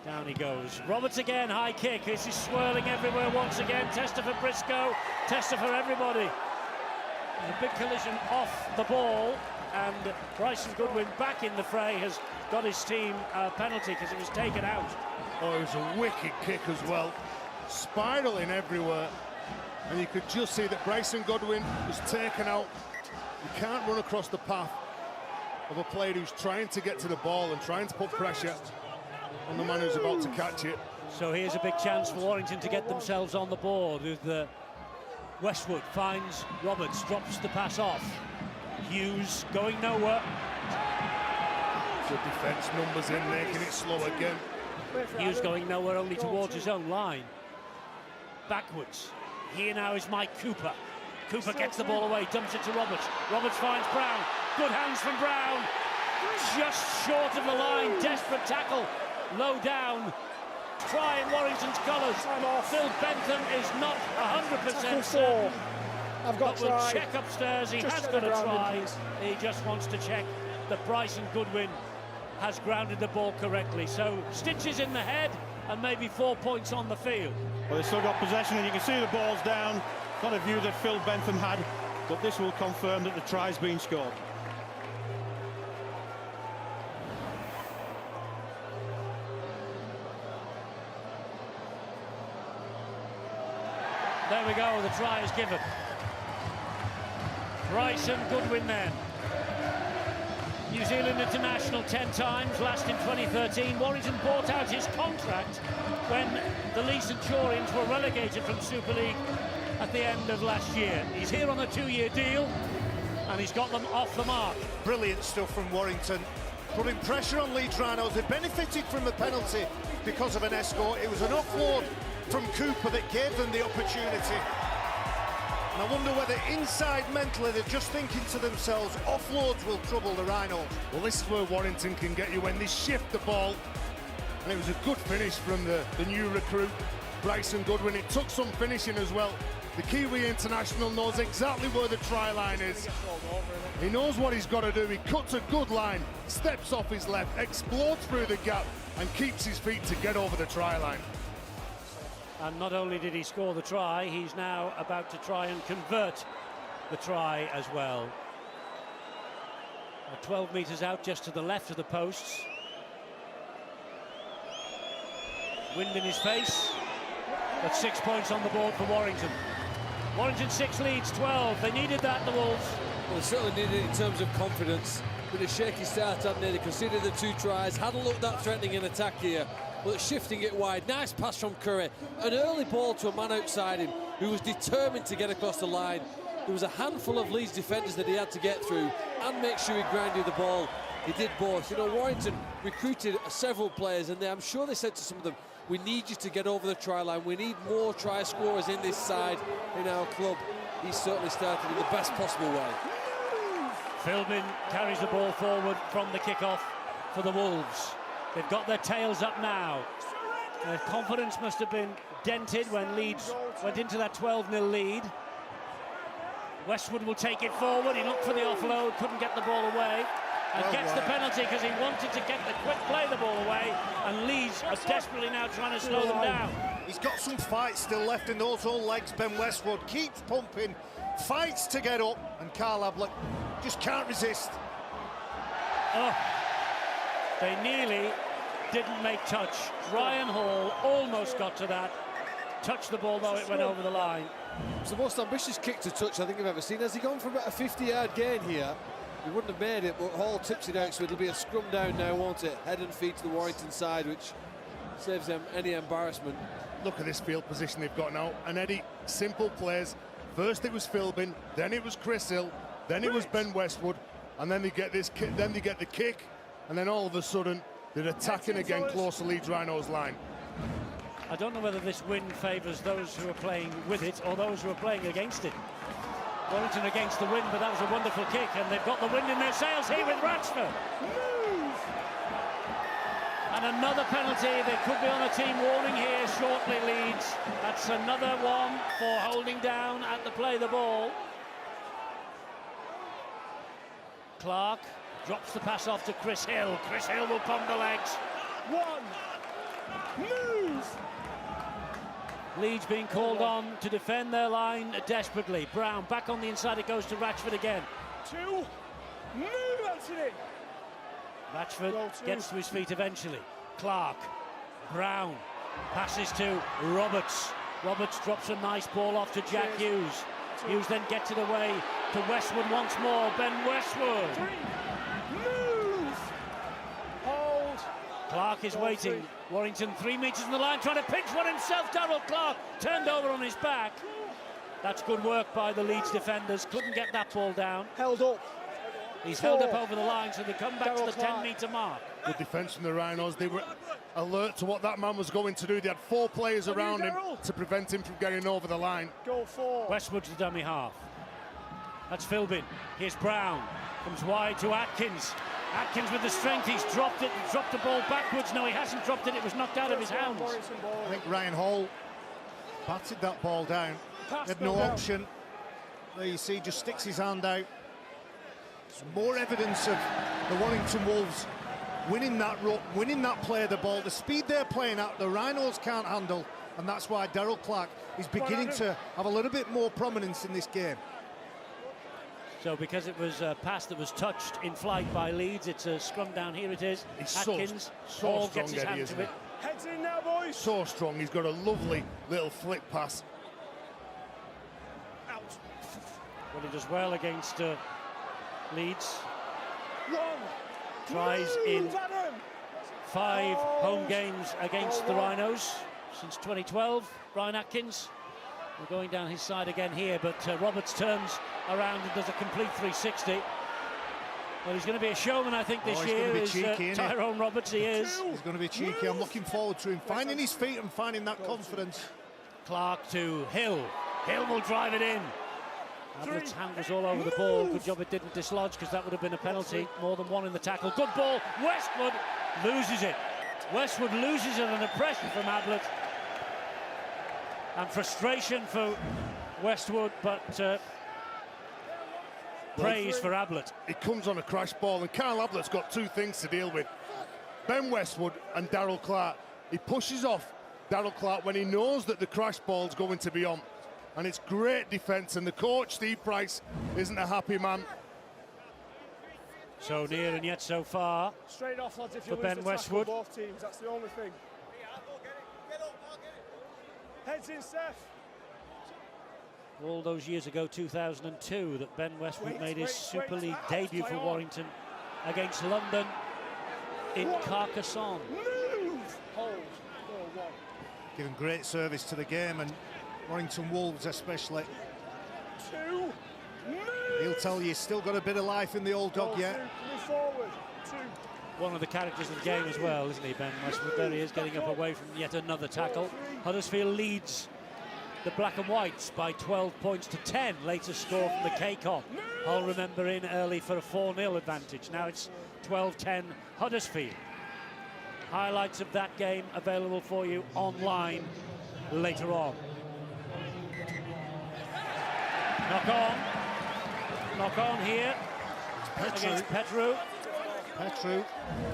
Down he goes. Roberts again, high kick. This is swirling everywhere once again. Tester for Briscoe, tester for everybody. A big collision off the ball, and Bryson Goodwin back in the fray has got his team a penalty because it was taken out. Oh, it was a wicked kick as well, spiraling everywhere, and you could just see that Bryson Goodwin was taken out. You can't run across the path of a player who's trying to get to the ball and trying to put pressure. on the man who's about to catch it. So here's a big chance for Warrington to get themselves on the board. With Westwood finds Roberts, drops the pass off. Hughes going nowhere. Good defence, numbers in, making it slow again. Hughes going nowhere, only towards his own line. Backwards. Here now is Mike Cooper. Cooper gets the ball away, dumps it to Roberts. Roberts finds Brown. Good hands from Brown. Just short of the line. Desperate tackle. Low down. Try in Warrington's colours. Phil Bentham is not 100% certain. But we'll check upstairs. He has got a try. He just wants to check that Bryson Goodwin has grounded the ball correctly. So stitches in the head and maybe 4 points on the field. Well, they've still got possession, and you can see the ball's down. Not a view that Phil Bentham had, but this will confirm that the try's been scored. There we go, the try is given. Bryson Goodwin then. New Zealand international 10 times, last in 2013. Warrington bought out his contract when the Leeds Centurions were relegated from Super League at the end of last year. He's here on a 2-year deal, and he's got them off the mark. Brilliant stuff from Warrington, putting pressure on Leeds Rhinos. They benefited from the penalty because of an escort. It was an offload from Cooper that gave them the opportunity. And I wonder whether inside mentally they're just thinking to themselves, offloads will trouble the Rhinos. Well, this is where Warrington can get you when they shift the ball. And it was a good finish from the new recruit, Bryson Goodwin. It took some finishing as well. The Kiwi international knows exactly where the try line is. He knows what he's got to do. He cuts a good line, steps off his left, explodes through the gap and keeps his feet to get over the try line. And not only did he score the try, he's now about to try and convert the try as well. 12 metres out, just to the left of the posts. Wind in his face, but 6 points on the board for Warrington. Warrington 6, Leeds 12. They needed that, the Wolves. Well, they certainly needed it in terms of confidence. With a shaky start, hadn't they? They conceded the 2 tries, hadn't looked that threatening in attack here, but shifting it wide. Nice pass from Curry. An early ball to a man outside him who was determined to get across the line. There was a handful of Leeds defenders that he had to get through and make sure he grounded the ball. He did both. You know, Warrington recruited several players, and I'm sure they said to some of them, we need you to get over the try line. We need more try scorers in this side in our club. He certainly started in the best possible way. Philbin carries the ball forward from the kick-off for the Wolves. They've got their tails up now. Their confidence must have been dented when Leeds went into that 12-0 lead. Westwood will take it forward. He looked for the offload, couldn't get the ball away, and gets the penalty because he wanted to get the quick play the ball away, and Leeds are desperately now trying to slow them down. He's got some fight still left in those old legs, Ben Westwood. Keeps pumping, fights to get up, and Carl Ablett just can't resist. Oh, they nearly didn't make touch. Ryan Hall almost got to that. Touched the ball, though it went over the line. It's the most ambitious kick to touch I think I've ever seen. Has he gone for about a 50-yard gain here? He wouldn't have made it, but Hall tips it out, so it'll be a scrum down now, won't it? Head and feet to the Warrington side, which saves them any embarrassment. Look at this field position they've got now. And Eddie, simple plays. First it was Philbin, then it was Chris Hill, then it was Ben Westwood, and then they get this kick, then they get the kick, and then all of a sudden they're attacking again close to Leeds Rhinos' line. I don't know whether this win favours those who are playing with it or those who are playing against it. Warrington against the wind, but that was a wonderful kick, and they've got the wind in their sails here with Ratchford. And another penalty. They could be on a team warning here shortly, Leeds. That's another one for holding down at the play the ball. Clark drops the pass off to Chris Hill. Chris Hill will pump the legs. Move! Leeds being called on to defend their line desperately. Brown back on the inside, it goes to Ratchford again. 2, move, Anthony! Ratchford gets to his feet eventually. Clark, Brown, passes to Roberts. Roberts drops a nice ball off to Jack Hughes. Hughes then gets it away to Westwood once more. Ben Westwood. 3, move! Hold! Clark is waiting. Warrington 3 metres from the line, trying to pinch one himself. Darrell Clark turned over on his back. That's good work by the Leeds defenders. Couldn't get that ball down. Held up. He's held up over the line, so they come back to the 10-metre mark. Good defence from the Rhinos. They were alert to what that man was going to do. They had 4 players around him to prevent him from getting over the line. Go for. Westwood's the dummy half. That's Philbin. Here's Brown. Comes wide to Atkins. Atkins with the strength. He's dropped it. He dropped the ball backwards. No, he hasn't dropped it. It was knocked out of his hands. I think Ryan Hall batted that ball down. Had no option. There you see, just sticks his hand out. There's more evidence of the Warrington Wolves winning that ruck, winning that play of the ball. The speed they're playing at, the Rhinos can't handle, and that's why Darrell Clark is beginning to have a little bit more prominence in this game. So because it was a pass that was touched in flight by Leeds, it's a scrum down. Here it is. He's Atkins, so Hall strong, gets his Eddie, hand isn't to he? it. Heads in now, boys. So strong. He's got a lovely little flick pass. Out. Well, he does well against Leeds. One. Tries in Move, Adam. 5 home games against the Rhinos since 2012. Brian Atkins. We're going down his side again here, but Roberts turns around and does a complete 360. Well, he's going to be a showman, I think, this year. He's cheeky, Tyrone Roberts, he is. He's going to be cheeky. I'm looking forward to him finding his feet and finding that confidence. Clark to Hill. Hill will drive it in. Ablett's hand was all over the ball. Good job it didn't dislodge, because that would have been a penalty. More than one in the tackle. Good ball. Westwood loses it. Westwood loses it under pressure from Ablett. And frustration for Westwood, but praise for Ablett. It comes on a crash ball, and Carl Ablett's got 2 things to deal with. Ben Westwood and Darrell Clark. He pushes off Darrell Clark when he knows that the crash ball's going to be on. And it's great defence, and the coach, Steve Price, isn't a happy man. So near and yet so far. Straight off, lads, if you For lose Ben the tackle, Westwood. both teams, that's the only thing. Heads in, Seth. All those years ago, 2002, that Ben Westwood made his Super League debut for Warrington against London in Carcassonne. Move. Hold. Go, 1. Giving great service to the game, and Warrington Wolves especially. 2. Move. He'll tell you he's still got a bit of life in the old dog yet. Move forward. 2. One of the characters of the game as well, isn't he, Ben Westwood? There he is, getting up away from yet another tackle. Huddersfield leads the Black and Whites by 12 points to 10. Later score from the K-Con. I'll remember in early for a 4-0 advantage. Now it's 12-10 Huddersfield. Highlights of that game available for you online later on. Knock on here against Petru. Petru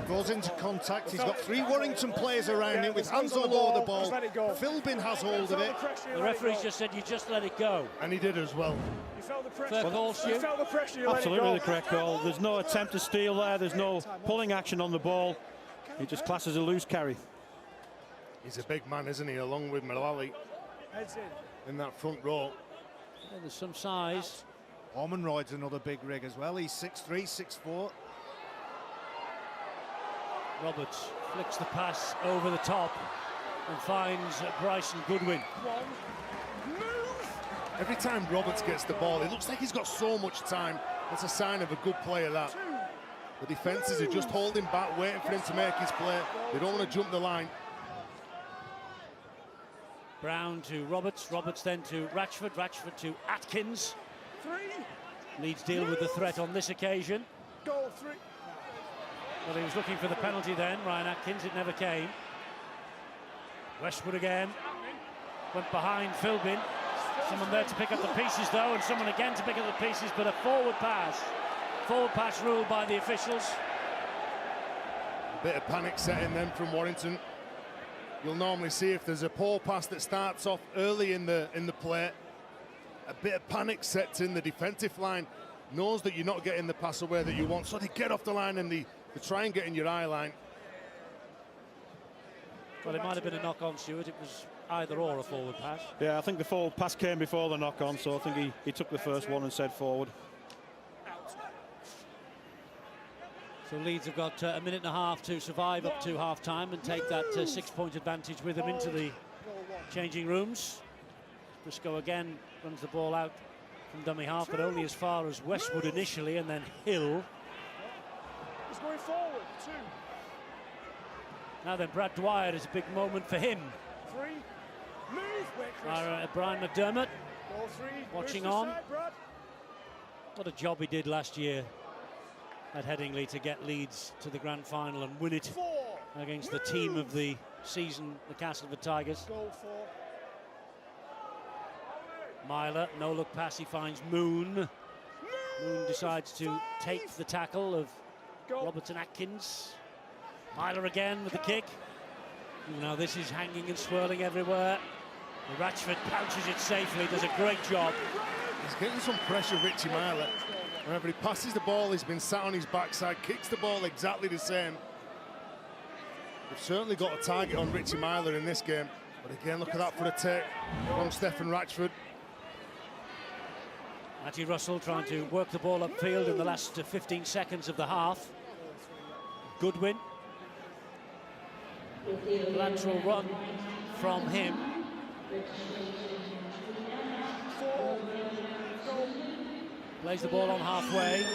goes into contact. He's got 3 Warrington players around him with hands all over the ball. Philbin has hold of it. The referee's just said, you just let it go. And he did as well. You felt the pressure. Fair call, Stu. You felt the pressure, you let it Absolutely go. the correct call. There's no attempt to steal there. There's no pulling action on the ball. He just classes a loose carry. He's a big man, isn't he, along with Mullally Heads in that front row. Yeah, there's some size. Ormonroyd's another big rig as well. He's 6'3", 6'4". Roberts flicks the pass over the top and finds Bryson Goodwin. 1. Move. Every time Roberts gets the ball, it looks like he's got so much time. That's a sign of a good player, that. The defences are just holding back, waiting for him to make his play. They don't want to jump the line. Brown to Roberts, Roberts then to Ratchford, Ratchford to Atkins. 3. Leeds deal with the threat on this occasion. Goal 3. Well, he was looking for the penalty then, Ryan Atkins, it never came. Westwood again, went behind Philbin. Someone there to pick up the pieces though, and someone again to pick up the pieces, but a forward pass. Forward pass ruled by the officials. A bit of panic setting then from Warrington. You'll normally see if there's a poor pass that starts off early in the play, a bit of panic sets in. The defensive line knows that you're not getting the pass away that you want, so they get off the line and they try and get in your eye line. Well, it might have been a knock-on, Stuart. It was either or a forward pass. Yeah, I think the forward pass came before the knock-on, so I think he took the first one and said forward. So Leeds have got a minute and a half to survive up to half-time and take that 6-point advantage with them into the changing rooms. Briscoe again runs the ball out from dummy half, but only as far as Westwood initially, and then Hill. He's going forward. 2. Now then, Brad Dwyer is a big moment for him. 3. Move. Wait, Chris. Brian McDermott Ball 3. watching Move to on. side, Brad. What a job he did last year at Headingley to get Leeds to the grand final and win it 4. against the team of the season, the Castleford Tigers. Goal 4. Myler, no look pass, he finds Moon. Moon decides to take the tackle of Robertson Atkins. Myler again with the kick. Now this is hanging and swirling everywhere. Ratchford pouches it safely, does a great job. He's getting some pressure, Richie Myler. Whenever he passes the ball, he's been sat on his backside, kicks the ball exactly the same. We've certainly got a target on Richie Myler in this game. But again, look at that for a take from Stephen Ratchford. Matty Russell trying to work the ball upfield in the last 15 seconds of the half. Goodwin. Lateral run from him. 4. Plays the ball on halfway.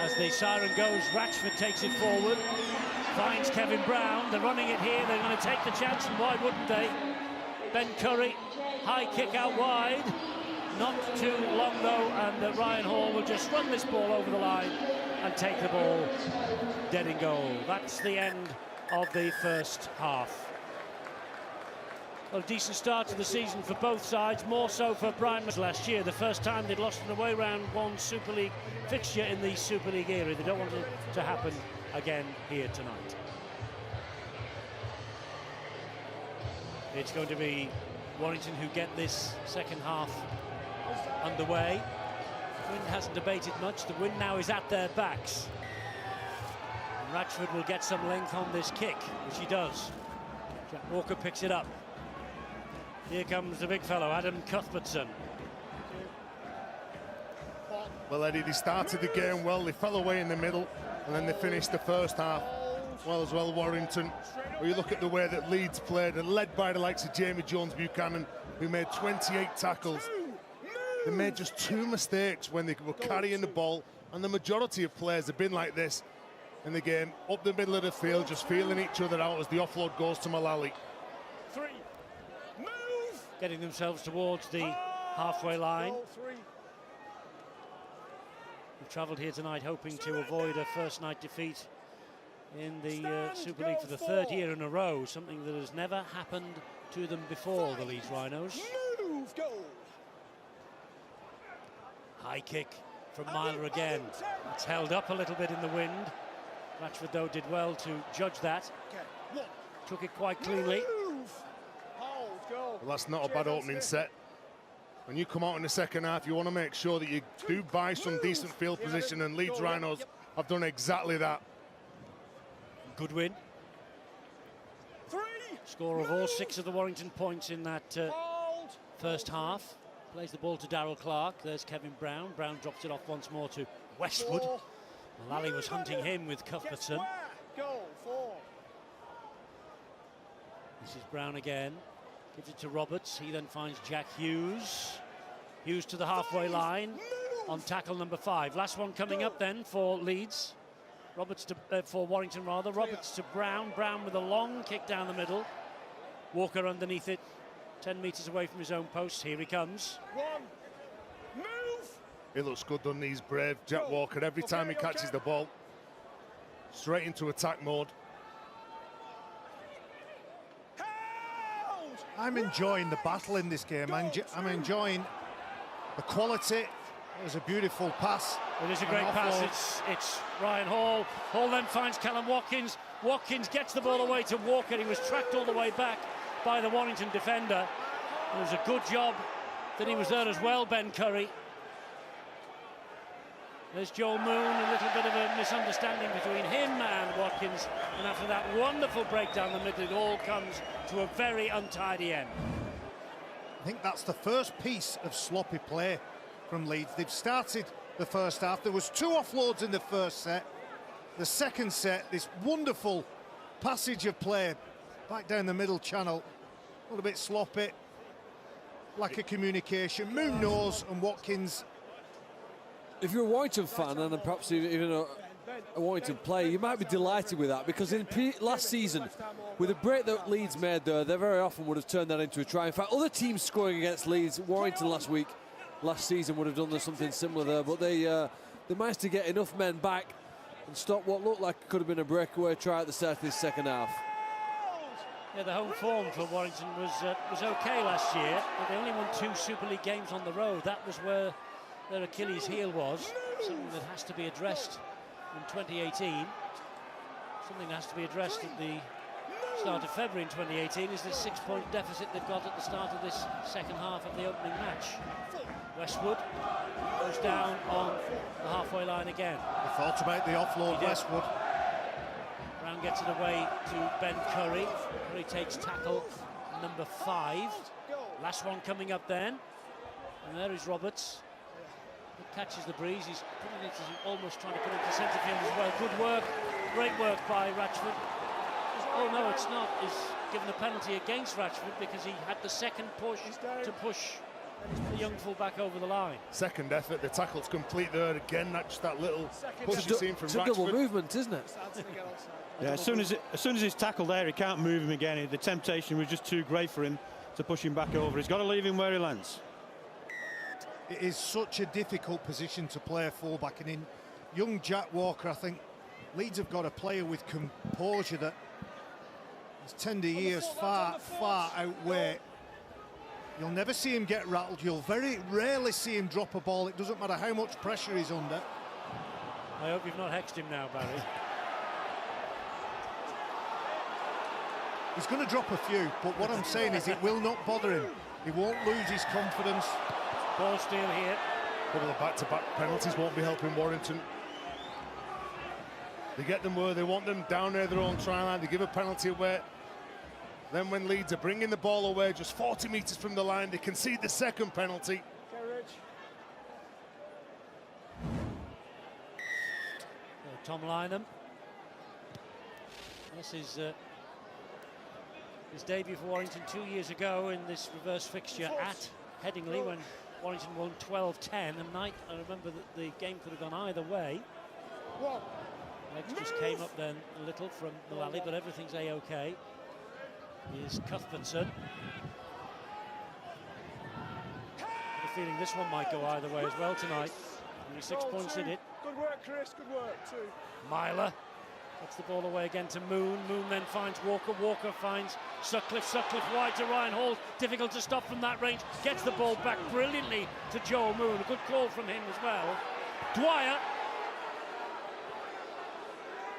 As the siren goes, Ratchford takes it forward. Finds Kevin Brown. They're running it here. They're going to take the chance, and why wouldn't they? Ben Curry, high kick out wide. Not too long though, and Ryan Hall will just run this ball over the line and take the ball dead in goal. That's the end of the first half. Well, a decent start to the season for both sides, more so for Brian last year, the first time they'd lost an away round one Super League fixture in the Super League era. They don't want it to happen again here tonight. It's going to be Warrington who get this second half underway. The wind hasn't abated much. The wind now is at their backs. And Ratchford will get some length on this kick, which he does. Jack Walker picks it up. Here comes the big fellow, Adam Cuthbertson. Well, Eddie, they started the game well. They fell away in the middle, and then they finished the first half well as well, Warrington. Well, you look at the way that Leeds played, and led by the likes of Jamie Jones-Buchanan, who made 28 tackles. They made just 2 mistakes when they were carrying the ball, and the majority of players have been like this in the game, up the middle of the field, just feeling each other out as the offload goes to Mullally. 3. Move. Getting themselves towards the halfway line. Goal 3. We've travelled here tonight hoping to avoid a first night defeat in the Super League for the 3rd year in a row, something that has never happened to them before, the Leeds Rhinos. Move. Goal. High kick from Myler again. It's held up a little bit in the wind. Ratchford, though, did well to judge that. Okay. Took it quite cleanly. Move. Hold. Goal. Well, that's not a bad opening set. When you come out in the second half, you want to make sure that you do buy some decent field position, and Leeds Rhinos have done exactly that. Goodwin. 3. Score of all 6 of the Warrington points in that Hold. first half. Plays the ball to Darrell Clark. There's Kevin Brown. Brown drops it off once more to Westwood. Mullally was hunting him with Cuthbertson. Goal 4. This is Brown again. Gives it to Roberts. He then finds Jack Hughes. Hughes to the halfway line on tackle number 5. Last one coming up then for Leeds. Roberts to for Warrington rather. Roberts to Brown. Brown with a long kick down the middle. Walker underneath it, 10 metres away from his own post. Here he comes. 1. Move. He looks good on these brave Jack Walker every time he catches the ball. Straight into attack mode. Held. I'm enjoying the battle in this game. I'm enjoying the quality. It was a beautiful pass. It is a great pass. It's Ryan Hall. Hall then finds Callum Watkins. Watkins gets the ball away to Walker. He was tracked all the way back by the Warrington defender. It was a good job that he was there as well, Ben Curry. There's Joel Moon, a little bit of a misunderstanding between him and Watkins. And after that wonderful break down the middle, it all comes to a very untidy end. I think that's the first piece of sloppy play from Leeds. They've started the first half. There was 2 offloads in the first set. the second set, this wonderful passage of play back down the middle channel. A little bit sloppy, lack of communication. Moon knows, and Watkins. If you're a Warrington fan and perhaps even a Warrington player, you might be delighted with that, because in last season, with the break that Leeds made there, they very often would have turned that into a try. In fact, other teams scoring against Leeds, Warrington last season would have done something similar there, but they managed to get enough men back and stop what looked like it could have been a breakaway try at the start of this second half. Yeah, the home form for Warrington was okay last year, but they only won 2 Super League games on the road. That was where their Achilles heel was, something that has to be addressed in 2018. Something that has to be addressed at the start of February in 2018 is the 6-point deficit they've got at the start of this second half of the opening match. Westwood goes down on the halfway line again. I thought about the offload, Westwood. Brown gets it away to Ben Curry. Curry takes tackle number 5. Last one coming up then. And there is Roberts. He catches the breeze. He's putting it, almost trying to put it to centre field as well. Good work. Great work by Ratchford. Oh no, it's not. He's given a penalty against Ratchford because he had the second push to push the young full-back over the line. Second effort, the tackle's complete there. Again, that's that little push you seen from It's a Ratchford. double movement, isn't it? Yeah, as soon as he's tackled there, he can't move him again. The temptation was just too great for him to push him back over. He's got to leave him where he lands. It is such a difficult position to play a fullback, and in young Jack Walker, I think Leeds have got a player with composure that his tender years far outweigh. You'll never see him get rattled. You'll very rarely see him drop a ball. It doesn't matter how much pressure he's under. I hope you've not hexed him now, Barry. He's going to drop a few, but what I'm saying is it will not bother him. He won't lose his confidence. Ball steal here. A couple of back-to-back penalties won't be helping Warrington. They get them where they want them, down near their own try line. They give a penalty away. Then when Leeds are bringing the ball away just 40 metres from the line, they concede the second penalty. Tom Lynham. This is his debut for Warrington 2 years ago in this reverse fixture at Headingley when Warrington won 12-10. And I remember that the game could have gone either way. Legs just came up then a little from Mullally, but everything's A-OK. Here's Cuthbertson. I have a feeling this one might go either way as well tonight. Only 6 points in it. Good work, Chris. Good work, too. Myler gets the ball away again to Moon. Moon then finds Walker. Walker finds Sutcliffe. Sutcliffe wide to Ryan Hall. Difficult to stop from that range. Gets the ball back brilliantly to Joel Moon. A good call from him as well. Dwyer.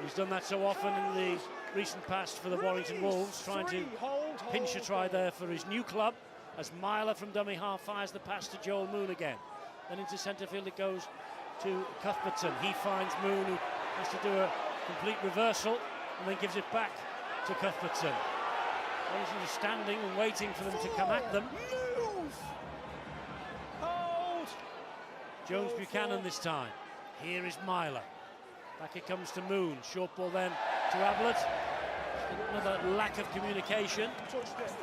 He's done that so often in the recent past for the Warrington Wolves, trying to pinch a try there for his new club as Myler from dummy half fires the pass to Joel Moon again. Then into centre field it goes to Cuthbertson. He finds Moon, who has to do a complete reversal and then gives it back to Cuthbertson. Warrington is standing and waiting for them to come at them. Jones Buchanan this time. Here is Myler. Back it comes to Moon. Short ball then to Ablett. Another lack of communication. He touched it.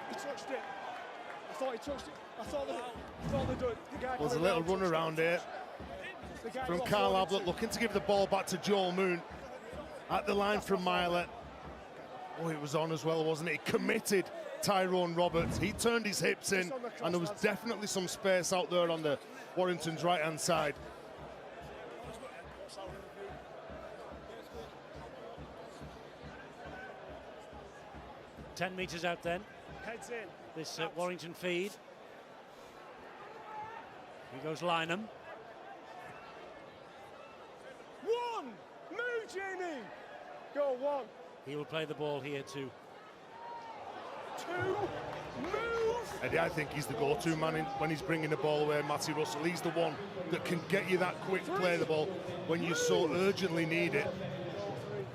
He touched it. I thought he touched it. I thought the guy. There's a little run around here from Carl Ablett, looking to give the ball back to Joel Moon. At the line from Myler. Oh, it was on as well, wasn't it? He committed Tyrone Roberts. He turned his hips in, and there was definitely some space out there on the Warrington's right-hand side. Ten metres out then. Heads in. This Warrington feed. Here goes Lynham. One. Move, Jamie. Go, one. He will play the ball here too. Two. Move. Eddie, I think he's the go-to man when he's bringing the ball away. Matty Russell, he's the one that can get you that quick play the ball when you so urgently need it.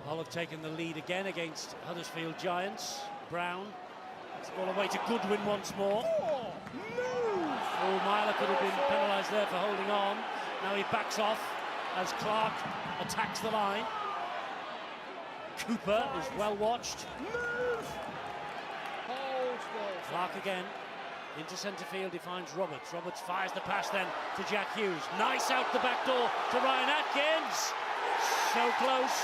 Hull have taken the lead again against Huddersfield Giants. Brown gets the ball away to Goodwin once more. Oh, Myler could have been penalised there for holding on. Now he backs off as Clark attacks the line. Cooper is well watched. Clark again. Into centre field, he finds Roberts. Roberts fires the pass then to Jack Hughes. Nice out the back door to Ryan Atkins. So close.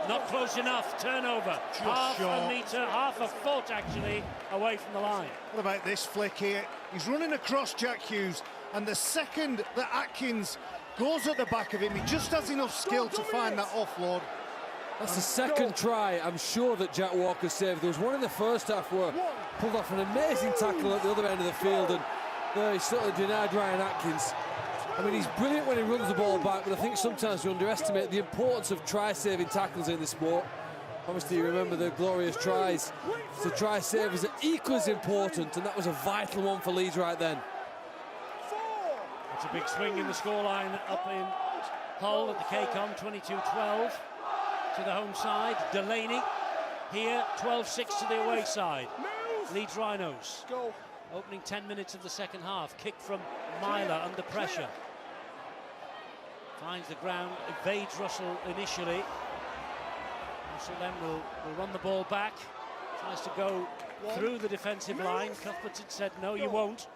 Not close enough. Turnover. Half a metre, half a foot actually, away from the line. What about this flick here? He's running across Jack Hughes, and the second that Atkins goes at the back of him, he just has enough skill to find that offload. That's the second try, I'm sure, that Jack Walker saved. There was one in the first half where pulled off an amazing tackle at the other end of the field, and there he sort of denied Ryan Atkins. I mean, he's brilliant when he runs the ball back, but I think sometimes we underestimate the importance of try-saving tackles in this sport. Obviously, you remember the glorious tries. So try-savers are equally as important, and that was a vital one for Leeds right then. It's a big swing in the scoreline up in Hull at the KCOM, 22-12 to the home side. Delaney here, 12-6 to the away side. Leeds Rhinos. Opening 10 minutes of the second half. Kick from Myler under pressure. Finds the ground, evades Russell initially. Russell then will run the ball back. Tries to go through the defensive line. Cuthbertson said, no, you won't.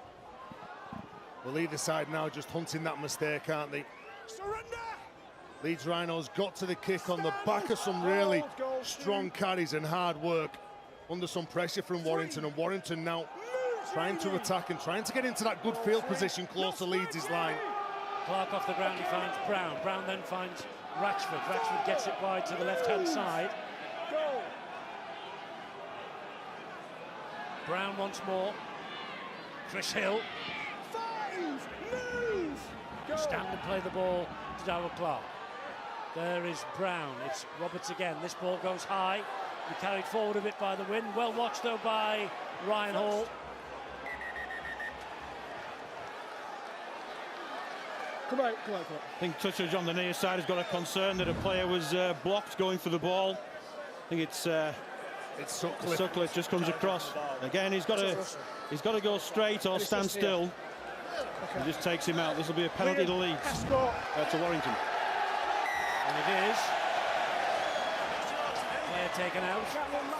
Well, either side now just hunting that mistake, aren't they? Surrender! Leeds Rhinos got to the kick on the back of some really strong carries and hard work under some pressure from Warrington, and Warrington now trying to attack and trying to get into that good field position close to Leeds' line. Clark off the ground, he finds Brown. Brown then finds Ratchford. Ratchford gets it wide to the left-hand side. Brown once more. Chris Hill. Stand and play the ball to Darrell Clark. There is Brown. It's Roberts again. This ball goes high. He carried forward a bit by the wind. Well watched though by Ryan Hall. Come on. I think touches on the near side has got a concern that a player was blocked going for the ball. I think it's Sutcliffe. Sutcliffe just comes across. Again, he's got to go straight or stand still. He just takes him out. This will be a penalty to Leeds. To Warrington. And it is. Player taken out.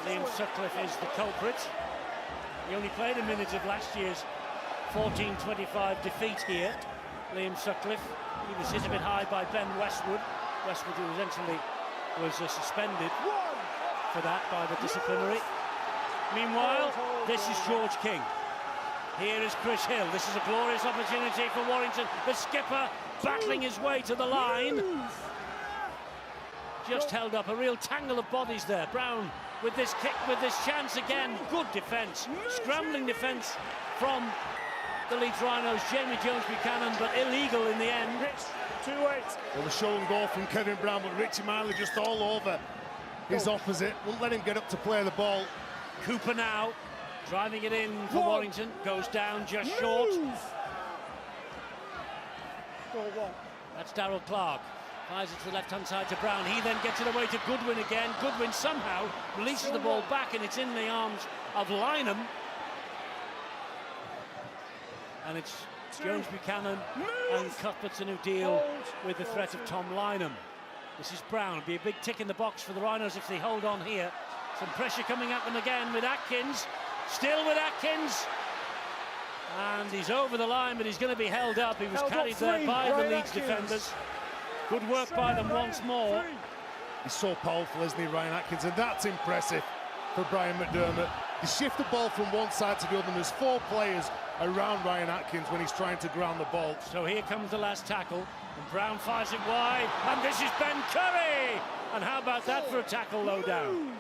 Liam Sutcliffe is the culprit. He only played a minute of last year's 14-25 defeat here. Liam Sutcliffe. He was hit a bit high by Ben Westwood. Westwood, who eventually was suspended for that by the disciplinary. Meanwhile, this is George King. Here is Chris Hill. This is a glorious opportunity for Warrington. The skipper battling his way to the line. Just held up a real tangle of bodies there. Brown with this kick, with this chance again. Good defence. Scrambling defence from the Leeds Rhinos. Jamie Jones-Buchanan, but illegal in the end. Too late. Well, the show and goal from Kevin Brown, but Richie Miley just all over his opposite. Won't let him get up to play the ball. Cooper now. Driving it in for Warrington, goes down just short. That's Darrell Clark. Fires it to the left-hand side to Brown. He then gets it away to Goodwin again. Goodwin somehow releases the ball back, and it's in the arms of Lynham. And it's Jones-Buchanan and Cuthbertson who deal with the threat of Tom Lynham. This is Brown. It'll be a big tick in the box for the Rhinos if they hold on here. Some pressure coming at them again with Atkins. Still with Atkins, and he's over the line, but he's going to be held up. He was carried there by the Leeds defenders. Good work by them once more. He's so powerful, isn't he, Ryan Atkins? And that's impressive for Brian McDermott. He shift the ball from one side to the other, and there's 4 players around Ryan Atkins when he's trying to ground the ball. So here comes the last tackle, and Brown fires it wide, and this is Ben Curry. And how about that for a tackle low down?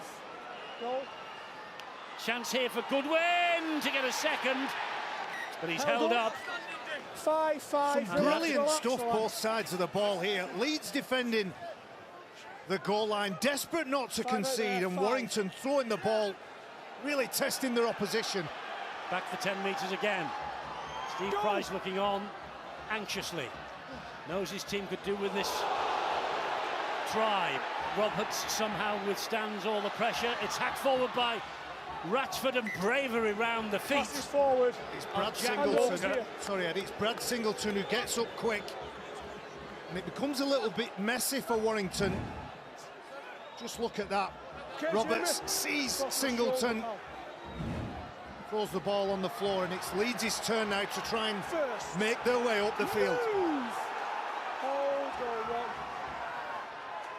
Chance here for Goodwin to get a second, but he's held up. 5-5. Brilliant stuff both sides of the ball here. Leeds defending the goal line, desperate not to concede, and Warrington throwing the ball, really testing their opposition. Back for 10 metres again. Steve Price looking on anxiously. Knows his team could do with this try. Roberts somehow withstands all the pressure. It's hacked forward by Ratchford, and bravery round the feet. Forward. It's Brad Singleton. Sorry, Ed, it's Brad Singleton who gets up quick. And it becomes a little bit messy for Warrington. Just look at that. Okay, Roberts Jimmy. sees Cross the Singleton, shoulder, throws the ball on the floor, and it's Leeds' turn now to try and First. make their way up the field. Move. Hold, goal one.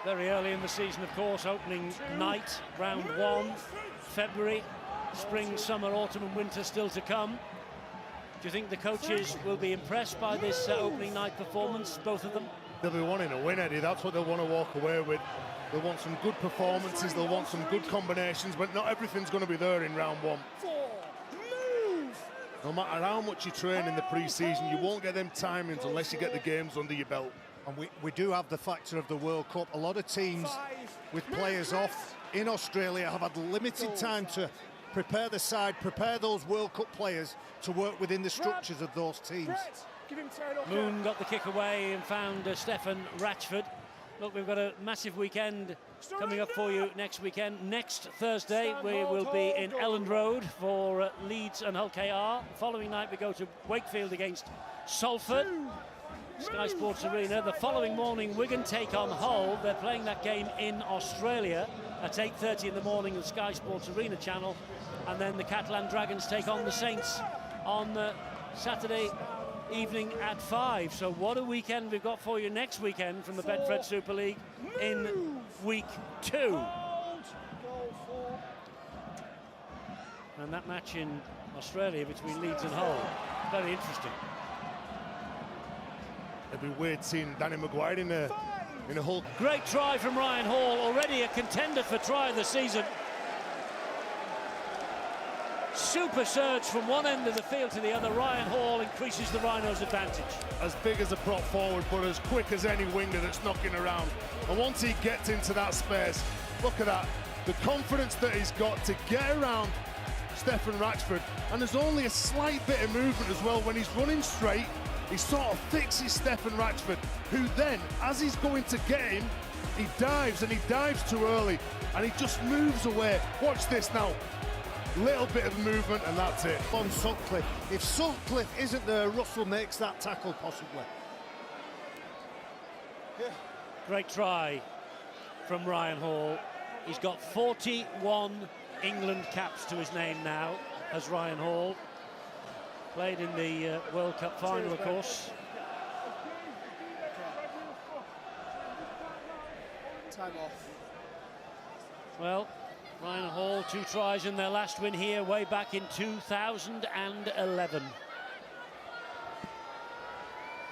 Very early in the season, of course, opening night, round 1, February, spring, summer, autumn and winter still to come. Do you think the coaches will be impressed by this opening night performance, both of them? They'll be wanting to win, Eddie. That's what they'll want to walk away with. They'll want some good performances, they'll want some good combinations, but not everything's going to be there in round 1. 4. Move. No matter how much you train in the pre-season, you won't get them timings unless you get the games under your belt. And we do have the factor of the World Cup. A lot of teams with players off in Australia have had limited time to prepare the side, prepare those World Cup players to work within the structures of those teams. Brett, give him 10, okay. Moon got the kick away and found Stefan Ratchford. Look, we've got a massive weekend coming up for you next weekend. Next Thursday, we will be in Elland Road for Leeds and Hull KR. The following night, we go to Wakefield against Salford. Sky Sports Arena. The following morning, Wigan take on Hull. They're playing that game in Australia at 8:30 in the morning on the Sky Sports Arena channel. And then the Catalan Dragons take on the Saints on Saturday evening at 5. So what a weekend we've got for you next weekend from the Betfred Super League in week 2. Goal 4. And that match in Australia between Leeds and Hull, very interesting. It'd be weird seeing Danny Maguire in a Hull. Great try from Ryan Hall, already a contender for try of the season. Super surge from one end of the field to the other. Ryan Hall increases the Rhinos' advantage. As big as a prop forward, but as quick as any winger that's knocking around. And once he gets into that space, look at that. The confidence that he's got to get around Stefan Ratchford. And there's only a slight bit of movement as well. When he's running straight, he sort of fixes Stefan Ratchford, who then, as he's going to get him, he dives, and he dives too early, and he just moves away. Watch this now. Little bit of movement, and that's it. On Sutcliffe. If Sutcliffe isn't there, Russell makes that tackle possibly. Great try from Ryan Hall. He's got 41 England caps to his name now, as Ryan Hall. Played in the World Cup final, of course. Time off. Well, Ryan Hall, 2 tries in their last win here, way back in 2011.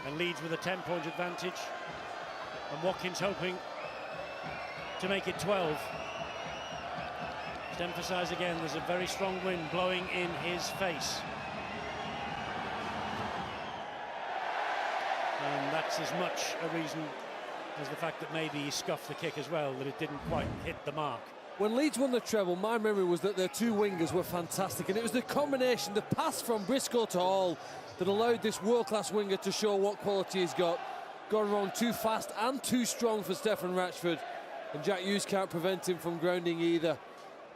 And Leeds with a 10-point advantage. And Watkins hoping to make it 12. Just emphasise again, there's a very strong wind blowing in his face. And that's as much a reason as the fact that maybe he scuffed the kick as well, that it didn't quite hit the mark. When Leeds won the treble, my memory was that their 2 wingers were fantastic, and it was the combination, the pass from Briscoe to Hall, that allowed this world-class winger to show what quality he's got. Gone wrong too fast and too strong for Stefan Ratchford, and Jack Hughes can't prevent him from grounding either.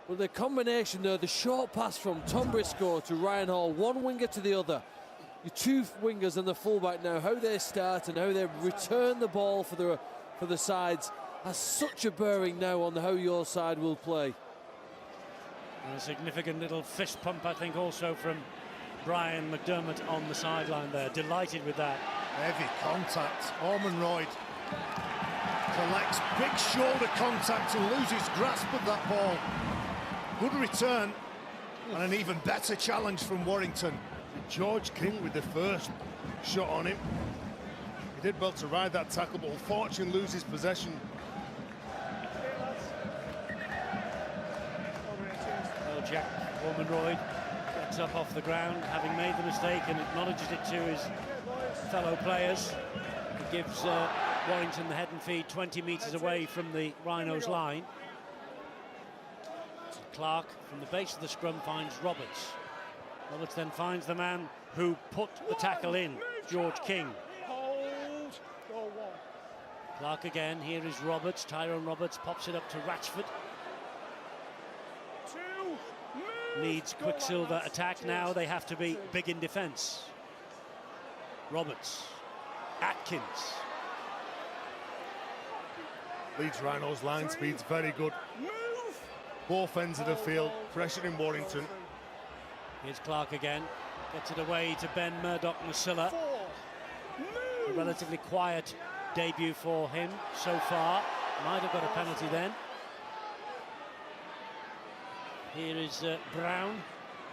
But the combination there, the short pass from Tom Briscoe to Ryan Hall, one winger to the other. Your 2 wingers and the fullback now, how they start and how they return the ball for the sides has such a bearing now on how your side will play. And a significant little fist pump, I think, also from Brian McDermott on the sideline there. Delighted with that. Heavy contact. Ormonroyd collects big shoulder contact and loses grasp of that ball. Good return and an even better challenge from Warrington. George King with the first shot on him. He did well to ride that tackle, but unfortunately loses possession. Well, Jack Ormonroyd gets up off the ground, having made the mistake, and acknowledges it to his fellow players. He gives Warrington the head and feed 20 metres away from the Rhinos line. Clark, from the base of the scrum, finds Roberts. Roberts then finds the man who put the tackle in, George King. Hold. Goal 1. Clark again, here is Roberts. Tyrone Roberts pops it up to Ratchford. 2. Move. Leeds Goal Quicksilver line, attack that's now. 2. They have to be big in defence. Roberts. Atkins. Leeds Rhinos line speed's very good. Both ends of the field, pressuring Warrington. Here's Clark again. Gets it away to Ben Murdoch-Masilla. A relatively quiet debut for him so far. Might have got a penalty then. Here is Brown.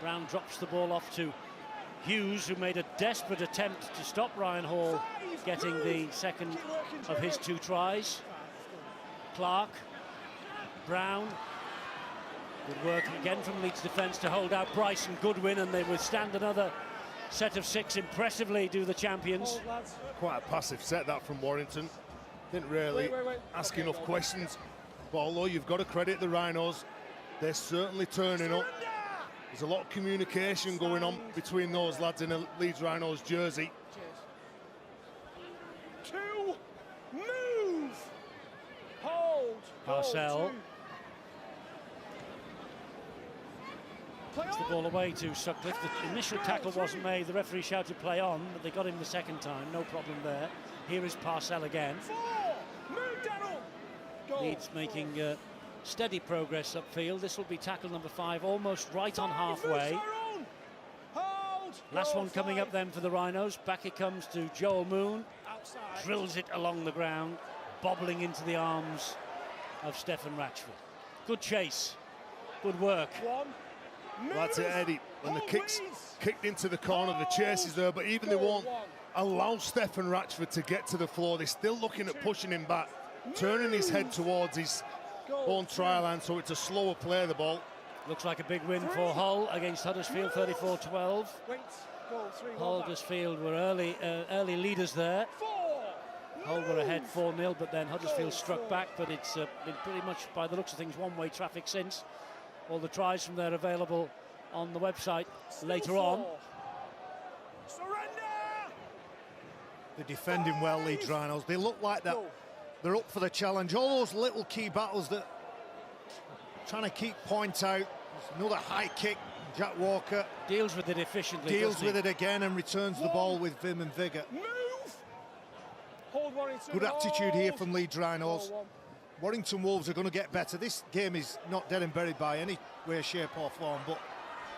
Brown drops the ball off to Hughes, who made a desperate attempt to stop Ryan Hall getting the second of his 2 tries. Clark, Brown. Good work again from Leeds defence to hold out Bryce and Goodwin, and they withstand another set of 6 impressively, do the champions. Quite a passive set that from Warrington. Didn't really ask enough questions. But although you've got to credit the Rhinos, they're certainly turning up. There's a lot of communication going on between those lads in a Leeds Rhinos jersey. 2, move, hold, Parcell. Gets the ball away to Sutcliffe. The initial tackle wasn't made. The referee shouted play on, but they got him the second time. No problem there. Here is Parcell again. 4, move, Darryl. Leeds making steady progress upfield. This will be tackle number 5, almost right on halfway. Last one coming up then for the Rhinos. Back it comes to Joel Moon. Drills it along the ground, bobbling into the arms of Stefan Ratchford. Good chase. Good work. That's it, Eddie. When the kick's kicked into the corner, the chase is there, but even they won't allow Stefan Ratchford to get to the floor. They're still looking at pushing him back, turning his head towards his own try line, so it's a slower play, the ball. Looks like a big win for Hull against Huddersfield, 34-12. Huddersfield were early leaders there. Hull were ahead 4-0, but then Huddersfield struck back, but it's been pretty much, by the looks of things, one-way traffic since. All the tries from there available on the website later on. They're defending well, Leeds Rhinos. They look like that. They're up for the challenge. All those little key battles that trying to keep point out. There's another high kick. Jack Walker deals with it efficiently. Deals with it again and returns the ball with vim and vigour. Good attitude here from Leeds Rhinos. Warrington Wolves are going to get better. This game is not dead and buried by any way, shape or form, but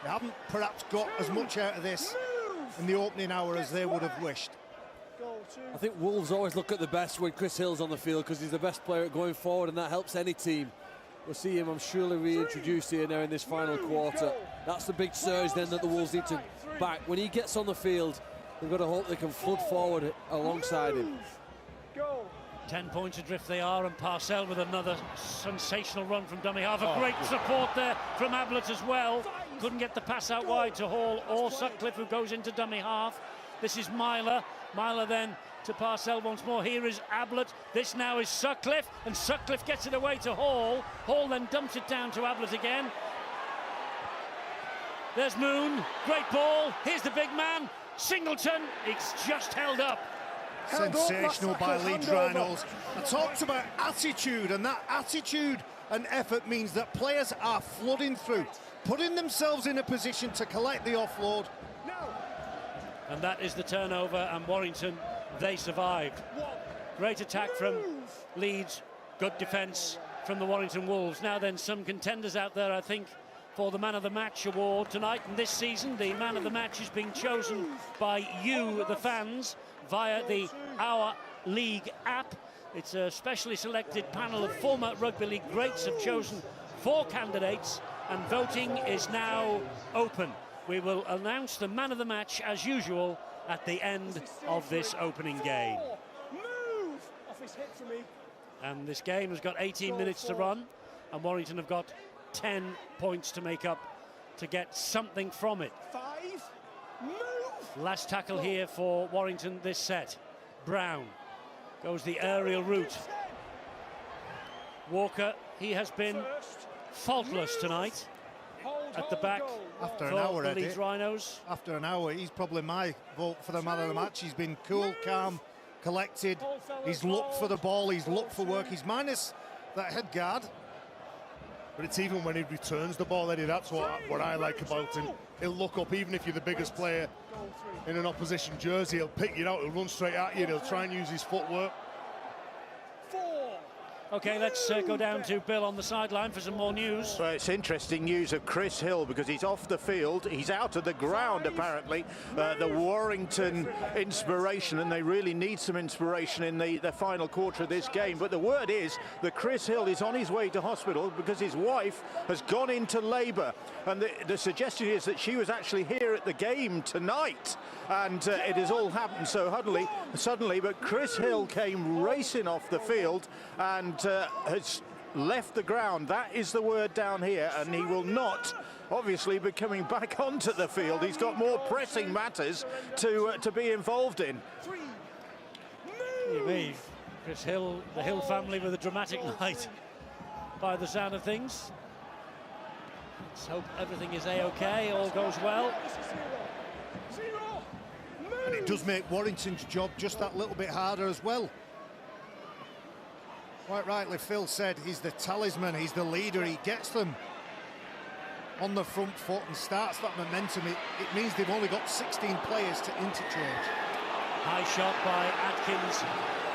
they haven't perhaps got as much out of this in the opening hour as they would have wished. I think Wolves always look at the best when Chris Hill's on the field, because he's the best player at going forward, and that helps any team. We'll see him, I'm surely, reintroduced here now in this final quarter. That's the big surge then that the Wolves need to back. When he gets on the field, they've got to hope they can flood forward alongside him. 10 points adrift they are, and Parcell with another sensational run from dummy half. A great support there from Ablett as well. Couldn't get the pass out wide to Hall or Sutcliffe, who goes into dummy half. This is Myler. Myler then to Parcell once more. Here is Ablett. This now is Sutcliffe, and Sutcliffe gets it away to Hall. Hall then dumps it down to Ablett again. There's Moon. Great ball. Here's the big man. Singleton. It's just held up. Sensational by Leeds Rhinos. I talked about attitude, and that attitude and effort means that players are flooding through, putting themselves in a position to collect the offload. And that is the turnover, and Warrington, they survived. Great attack from Leeds, good defence from the Warrington Wolves. Now then, some contenders out there, I think, for the Man of the Match award tonight and this season. The Man of the Match is being chosen by you, the fans, via the Our League app. It's a specially selected panel of former rugby league greats have chosen 4 candidates, and voting is now open. We will announce the Man of the Match, as usual, at the end of this opening game. And this game has got 18 minutes to run, and Warrington have got 10 points to make up to get something from it. Last tackle here for Warrington this set. Brown goes the aerial route. Walker, he has been faultless tonight at the back after an hour, the Leeds Rhinos. After an hour, he's probably my vote for the Man of the Match. He's been cool, calm, collected. He's looked for the ball, he's looked for work. He's minus that head guard. But it's even when he returns the ball, Eddie, that's what I like about him. He'll look up, even if you're the biggest player in an opposition jersey, he'll pick you out, he'll run straight at you, he'll try and use his footwork. OK, let's go down to Bill on the sideline for some more news. Well, it's interesting news of Chris Hill because he's off the field. He's out of the ground, apparently. The Warrington inspiration, and they really need some inspiration in the final quarter of this game. But the word is that Chris Hill is on his way to hospital because his wife has gone into labour. And the suggestion is that she was actually here at the game tonight. And it has all happened so suddenly. But Chris Hill came racing off the field and has left the ground. That is the word down here, and he will not obviously be coming back onto the field. He's got more pressing matters to be involved in. Chris Hill, the Hill family with a dramatic night by the sound of things. Let's hope everything is a-okay, all goes well. And it does make Warrington's job just that little bit harder as well. Quite rightly, Phil said he's the talisman, he's the leader, he gets them on the front foot and starts that momentum. It means they've only got 16 players to interchange. High shot by Atkins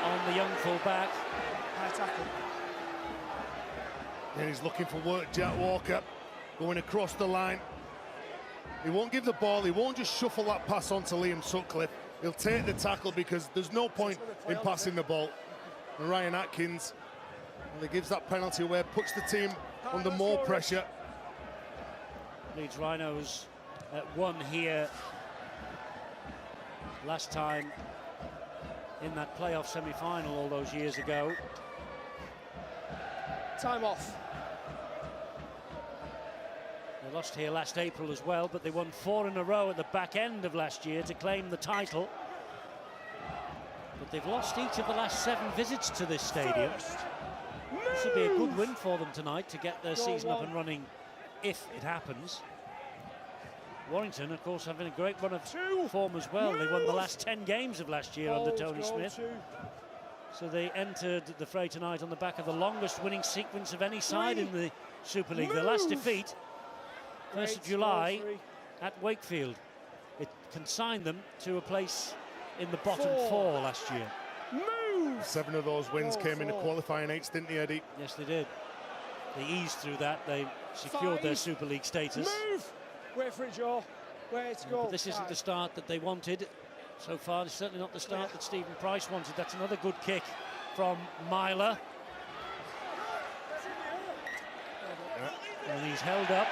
on the young full-back. High tackle. And he's looking for work, Jack Walker, going across the line. He won't give the ball, he won't just shuffle that pass on to Liam Sutcliffe. He'll take the tackle because there's no point in passing the ball. And Ryan Atkins, well, he gives that penalty away, puts the team under more pressure. Leeds Rhinos won here last time in that playoff semi-final all those years ago. Time off. They lost here last April as well, but they won 4 in a row at the back end of last year to claim the title. But they've lost each of the last 7 visits to this stadium. This would be a good win for them tonight to get their season up and running if it happens. Warrington, of course, having a great run of form as well. They won the last 10 games of last year under Tony Smith. So they entered the fray tonight on the back of the longest winning sequence of any side in the Super League. Their last defeat, 1st of July at Wakefield. It consigned them to a place in the bottom 4 last year. 7 of those wins came in the qualifying 8s, didn't they, Eddie? Yes, they did. They eased through that. They secured their Super League status. Wait for it, Joe. Where to go? But this isn't the start that they wanted so far. It's certainly not the start that Stephen Price wanted. That's another good kick from Myler. And he's held up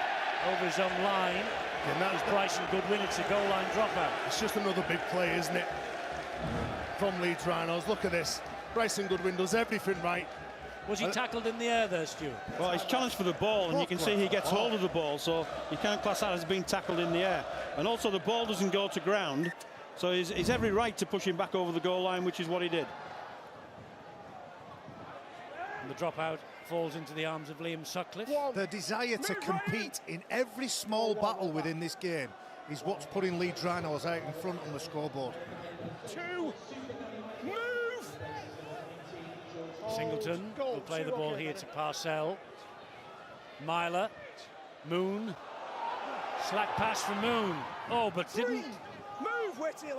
over his own line. And that was Bryson Goodwin. It's a goal line dropout. It's just another big play, isn't it? From Leeds Rhinos. Look at this. Bryson Goodwin does everything right. Was he tackled in the air there, Stuart? Well, he's challenged for the ball, and you can see he gets hold of the ball, so you can't class that as being tackled in the air. And also the ball doesn't go to ground, so he's every right to push him back over the goal line, which is what he did. And the dropout falls into the arms of Liam Sutcliffe. The desire to compete in every small battle within this game is what's putting Leeds Rhinos out in front on the scoreboard. 2, move! Singleton will play the ball here to Parcell. Myler, Moon, slack pass from Moon. Oh, but didn't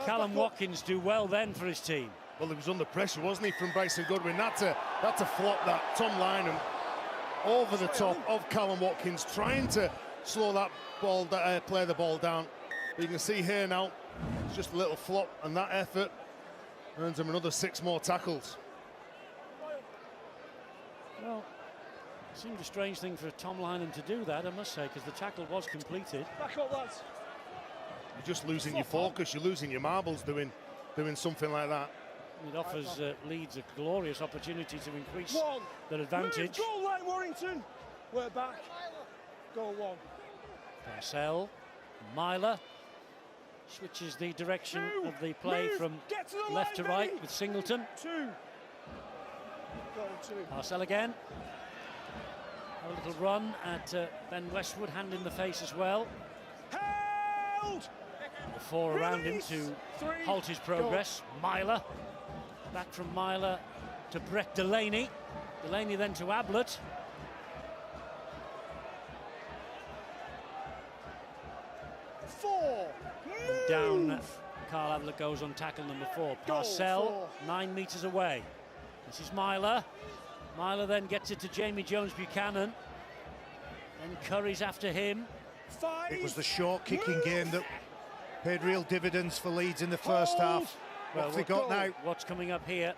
Callum Watkins do well then for his team? Well, he was under pressure, wasn't he, from Bryson Goodwin? That's a flop, that. Tom Lynham over the top of Callum Watkins, trying to slow that ball, play the ball down. But you can see here now, it's just a little flop, and that effort earns him another 6 more tackles. Well, it seemed a strange thing for Tom Lynham to do that, I must say, because the tackle was completed. Back up, lads. You're just losing your focus, you're losing your marbles doing something like that. It offers Leeds a glorious opportunity to increase their advantage. Goal line, Warrington. We're back. Goal 1. Parcell, Myler switches the direction of the play from left to right with Singleton. 2. Goal 2. Parcell again. A little run at Ben Westwood, hand in the face as well. Held! The 4 around him to halt his progress. Myler. Back from Myler to Brett Delaney. Delaney then to Ablett. Down Carl Ablett goes on tackle number 4. Parcell, 9 metres away. This is Myler. Myler then gets it to Jamie Jones-Buchanan. And Curry's after him. It was the short kicking game that paid real dividends for Leeds in the first half. What have they got now? What's coming up here?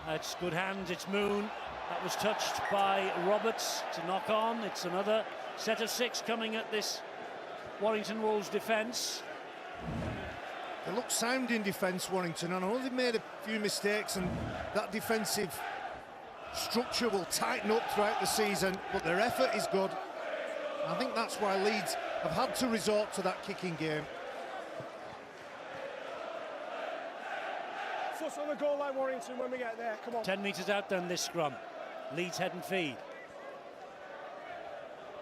It's good hands, it's Moon. That was touched by Roberts. It's a knock on. It's another set of 6 coming at this Warrington Wolves defence. They look sound in defence, Warrington. I know they've made a few mistakes, and that defensive structure will tighten up throughout the season, but their effort is good. I think that's why Leeds have had to resort to that kicking game. Foot on the goal line, Warrington, when we get there. Come on. 10 metres out then this scrum. Leeds head and feed.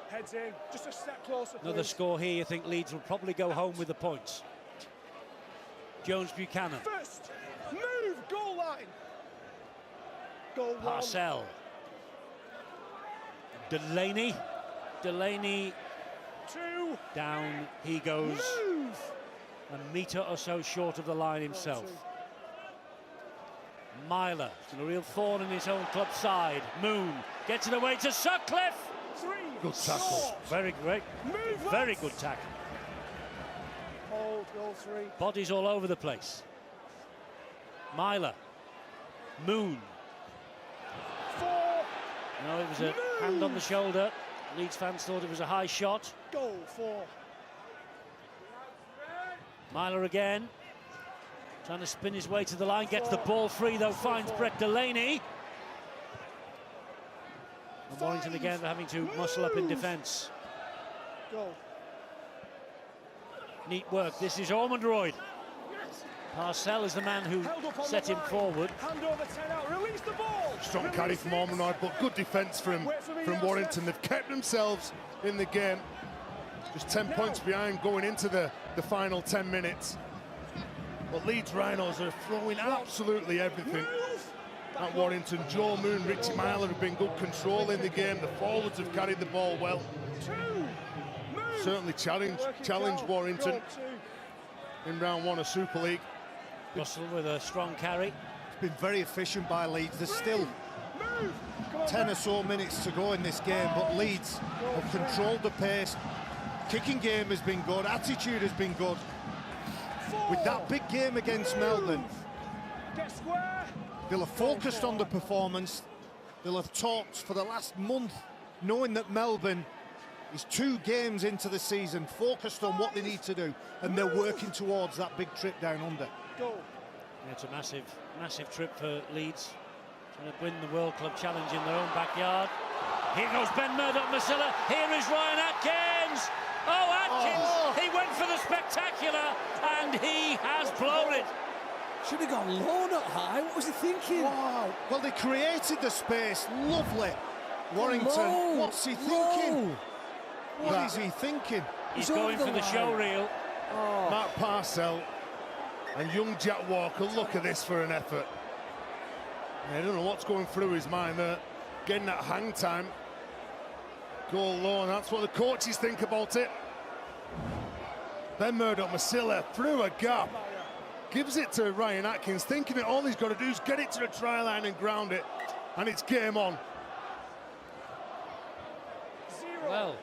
Heads in, just a step closer, Another please. score here, you think Leeds will probably go home with the points. Jones-Buchanan. First, move, goal line. Goal one. Parcell. Delaney. Delaney 2. down he goes. Move. A metre or so short of the line himself. Myler, a real thorn in his own club side. Moon gets it away to Sutcliffe. 3. Good tackle. Very great. Move, Very lads. good tackle. Hold, goal 3. Bodies all over the place. Myler. Moon. 4. No, it was a hand on the shoulder. Leeds fans thought it was a high shot. Goal 4. Myler again. Trying to spin his way to the line. Gets the ball free though. Finds Brett Delaney. And Warrington again having to muscle up in defence. Goal. Neat work. This is Ormondroyd. Parcell is the man who set him forward. Hand over 10 out. Release the ball. Strong carry from Ormondroyd, but good defence from Warrington. They've kept themselves in the game. Just 10 points behind going into the final 10 minutes. But Leeds Rhinos are throwing absolutely everything at Warrington. Joe Moon, Richie Myler have been good control in the game. The forwards have carried the ball well. Certainly challenge Warrington in round 1 of Super League. Russell with a strong carry. It's been very efficient by Leeds. There's still 10 or so minutes to go in this game, but Leeds have controlled the pace. Kicking game has been good, attitude has been good. With that big game against Melbourne, they'll have focused on the performance. They'll have talked for the last month, knowing that Melbourne is 2 games into the season, focused on what they need to do, and they're working towards that big trip down under. Yeah, it's a massive trip for Leeds, trying to win the World Club Challenge in their own backyard. Here goes Ben Murdoch-Masila. Here is Ryan Atkins. Oh, Atkins! He went for the spectacular, and he has blown it. Should have gone low, not high. What was he thinking? Wow. Well, they created the space. Lovely. Warrington, Low. what's he thinking? Low. What is he thinking? He's He's going over for the the show line. reel. Mark Parcell and young Jack Walker, look at this for an effort. I don't know what's going through his mind there. Getting that hang time. Goal low, and that's what the coaches think about it. Ben Murdoch-Masila through a gap. Gives it to Ryan Atkins, thinking that all he's got to do is get it to the try line and ground it. And it's game on. Well,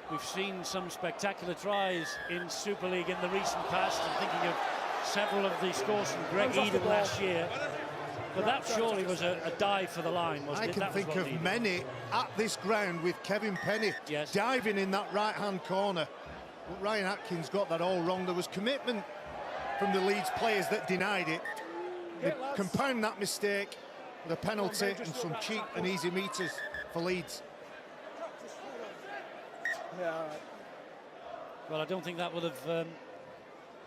we've seen some spectacular tries in Super League in the recent past. I'm thinking of several of the scores from Greg Eden last year. But that surely was a dive for the line, wasn't I it? can That was think what of needed. many at this ground with Kevin Penny diving in that right-hand corner. But Ryan Atkins got that all wrong. There was commitment from the Leeds players that denied it. They compound that mistake with a penalty and some cheap and easy meters for Leeds. Yeah. Well, I don't think that would have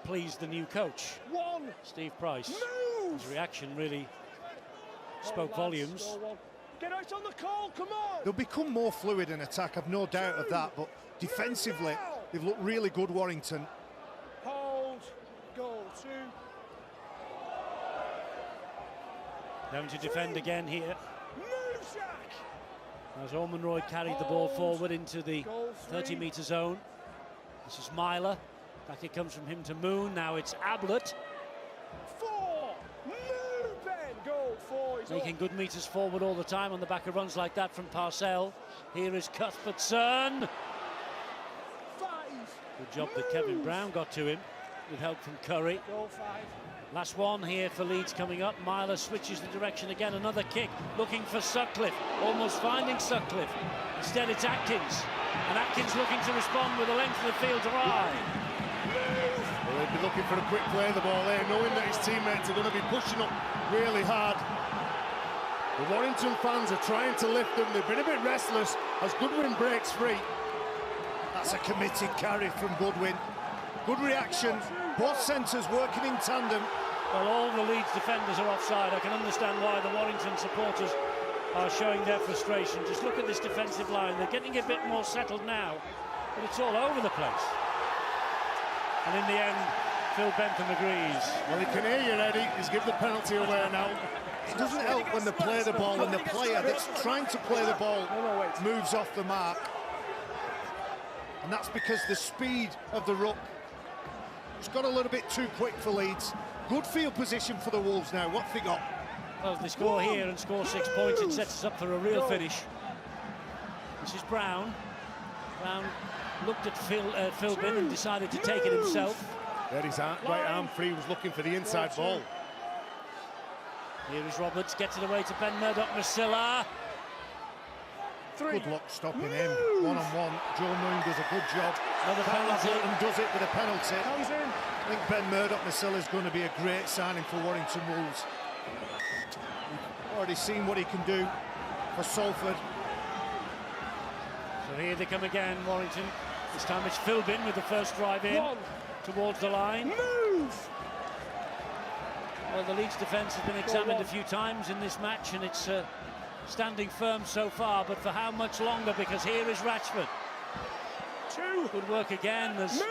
pleased the new coach, 1. Steve Price. Move. His reaction really spoke volumes. Get out on the call, come on. They'll become more fluid in attack, I've no doubt of that, but defensively, they've looked really good, Warrington. Hold. Goal 2. Having to defend again here. Move, Jack. As Ormondroyd carried the ball forward into the 30-metre zone. This is Myler. Back it comes from him to Moon. Now it's Ablett. 4. Move, Ben. Goal 4. making good meters forward all the time on the back of runs like that from Parcell. Here is Cuthbertson. Good job that Kevin Brown got to him with help from Curry. Last one here for Leeds coming up. Myler switches the direction again. Another kick, looking for Sutcliffe, almost finding Sutcliffe. Instead it's Atkins, and Atkins looking to respond with the length of the field to Rye. Well, they'd be looking for a quick play of the ball there, knowing that his teammates are going to be pushing up really hard. The Warrington fans are trying to lift them. They've been a bit restless as Goodwin breaks free. That's a committed carry from Goodwin. Good reaction. Both centres working in tandem. Well, all the Leeds defenders are offside. I can understand why the Warrington supporters are showing their frustration. Just look at this defensive line. They're getting a bit more settled now, but it's all over the place. And in the end, Phil Bentham agrees. Well, he can hear you, Eddie. He's given the penalty away now. It doesn't help when they play the ball and the player that's trying to play the ball moves off the mark. And that's because the speed of the ruck has got a little bit too quick for Leeds. Good field position for the Wolves now. What have they got? Well, if they score here and score 6 points, it sets us up for a real finish. This is Brown. Brown looked at Philbin and decided to take it himself. There his right arm free, was looking for the inside ball. Here is Roberts, gets it away to Ben Murdoch-Masila. Good luck stopping him. One-on-one. Joe Moon does a good job. Another penalty. And does it with a penalty. I think Ben Murdoch-Masila is going to be a great signing for Warrington Wolves. Already seen what he can do for Salford. So here they come again, Warrington. This time it's Philbin with the first drive in towards the line. Move! Well, the Leeds defence has been examined a few times in this match, and it's standing firm so far, but for how much longer? Because here is Ratchford. Good work again. There's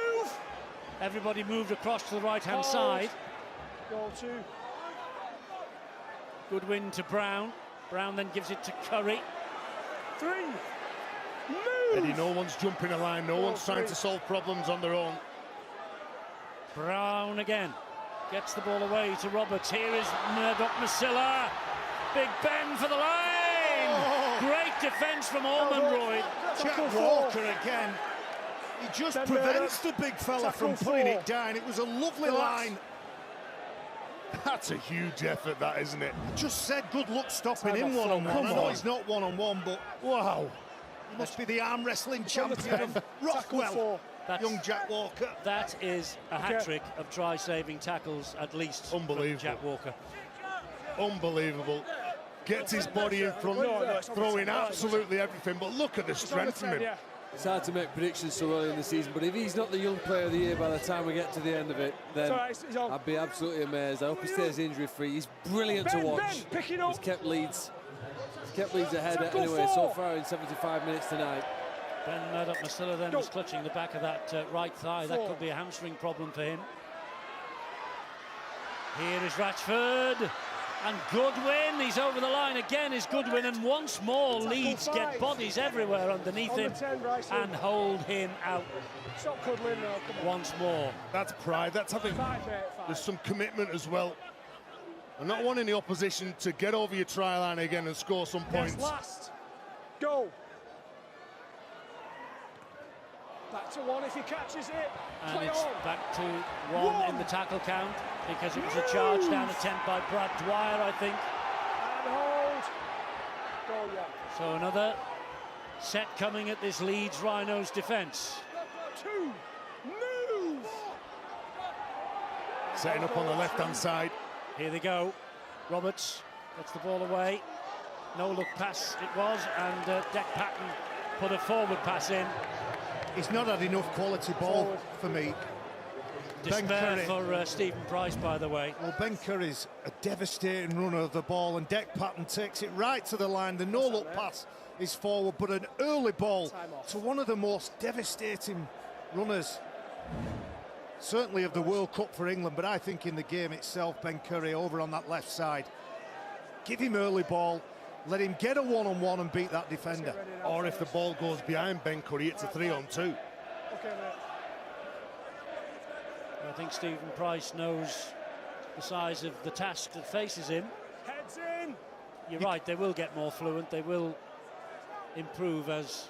everybody moved across to the right-hand side. Goal 2. Good win to Brown. Brown then gives it to Curry. 3. Eddie, no one's jumping a line, no one's trying to solve problems on their own. Brown again. Gets the ball away to Roberts. Here is Murdoch-Masila. Big Ben for the line. Great defence from Ormonroyd. Jack Walker again. He just prevents the big fella from putting it down. It was a lovely line. That's a huge effort, that, isn't it? I just said good luck stopping him one-on-one. I know he's not one-on-one, but wow. He must be the arm wrestling champion of Rothwell. Young Jack Walker. That is a hat-trick of try-saving tackles, at least. Unbelievable. Jack Walker. Unbelievable. Gets his body in front, throwing absolutely everything, but look at the strength from him. It's hard to make predictions so early in the season, but if he's not the young player of the year by the time we get to the end of it, then I'd be absolutely amazed. I hope he stays injury-free. He's brilliant to watch. He's kept Leeds ahead anyway so far in 75 minutes tonight. Ben Murdoch-Masila then was clutching the back of that right thigh. That could be a hamstring problem for him. Here is Ratchford. And Goodwin, he's over the line again, is Goodwin, and once more Leeds get bodies everywhere underneath him and hold him out once more. That's pride, that's having, there's some commitment as well. And not wanting the opposition to get over your try line again and score some points. Last. Go. Back to 1 if he catches it. And it's back to 1 in the tackle count, because it was a charge down attempt by Brad Dwyer, I think. And hold. Goal 1. So another set coming at this Leeds Rhinos defence. 2. Move. Setting up on the left-hand side. Here they go. Roberts gets the ball away. No look pass it was, and Deck Patton put a forward pass in. He's not had enough quality ball for me. Despair for Stephen Price, by the way. Well, Ben Curry's a devastating runner of the ball, and Deck Patton takes it right to the line. The no-look pass is forward, but an early ball to one of the most devastating runners, certainly of the World Cup for England, but I think in the game itself, Ben Curry over on that left side. Give him early ball, let him get a one-on-one and beat that defender. Or if the ball goes behind Ben Curry, it's a 3-on-2. Okay, mate. I think Stephen Price knows the size of the task that faces him. Heads in. you're right, they will get more fluent, they will improve as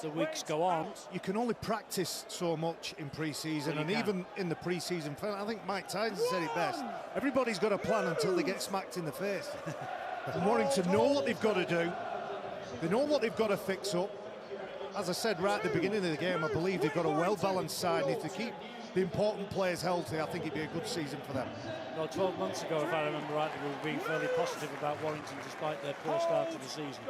the weeks go on. You can only practice so much in pre-season, Well, and you can. even in the pre-season final, I think Mike Tyson said it best. Everybody's got a plan until they get smacked in the face. And Warrington know what they've got to do. They know what they've got to fix up. As I said right at the beginning of the game, I believe they've got a well-balanced side, and if they keep the important players healthy, I think it'd be a good season for them. Well, 12 months ago, if I remember rightly, we were being fairly positive about Warrington despite their poor start to the season.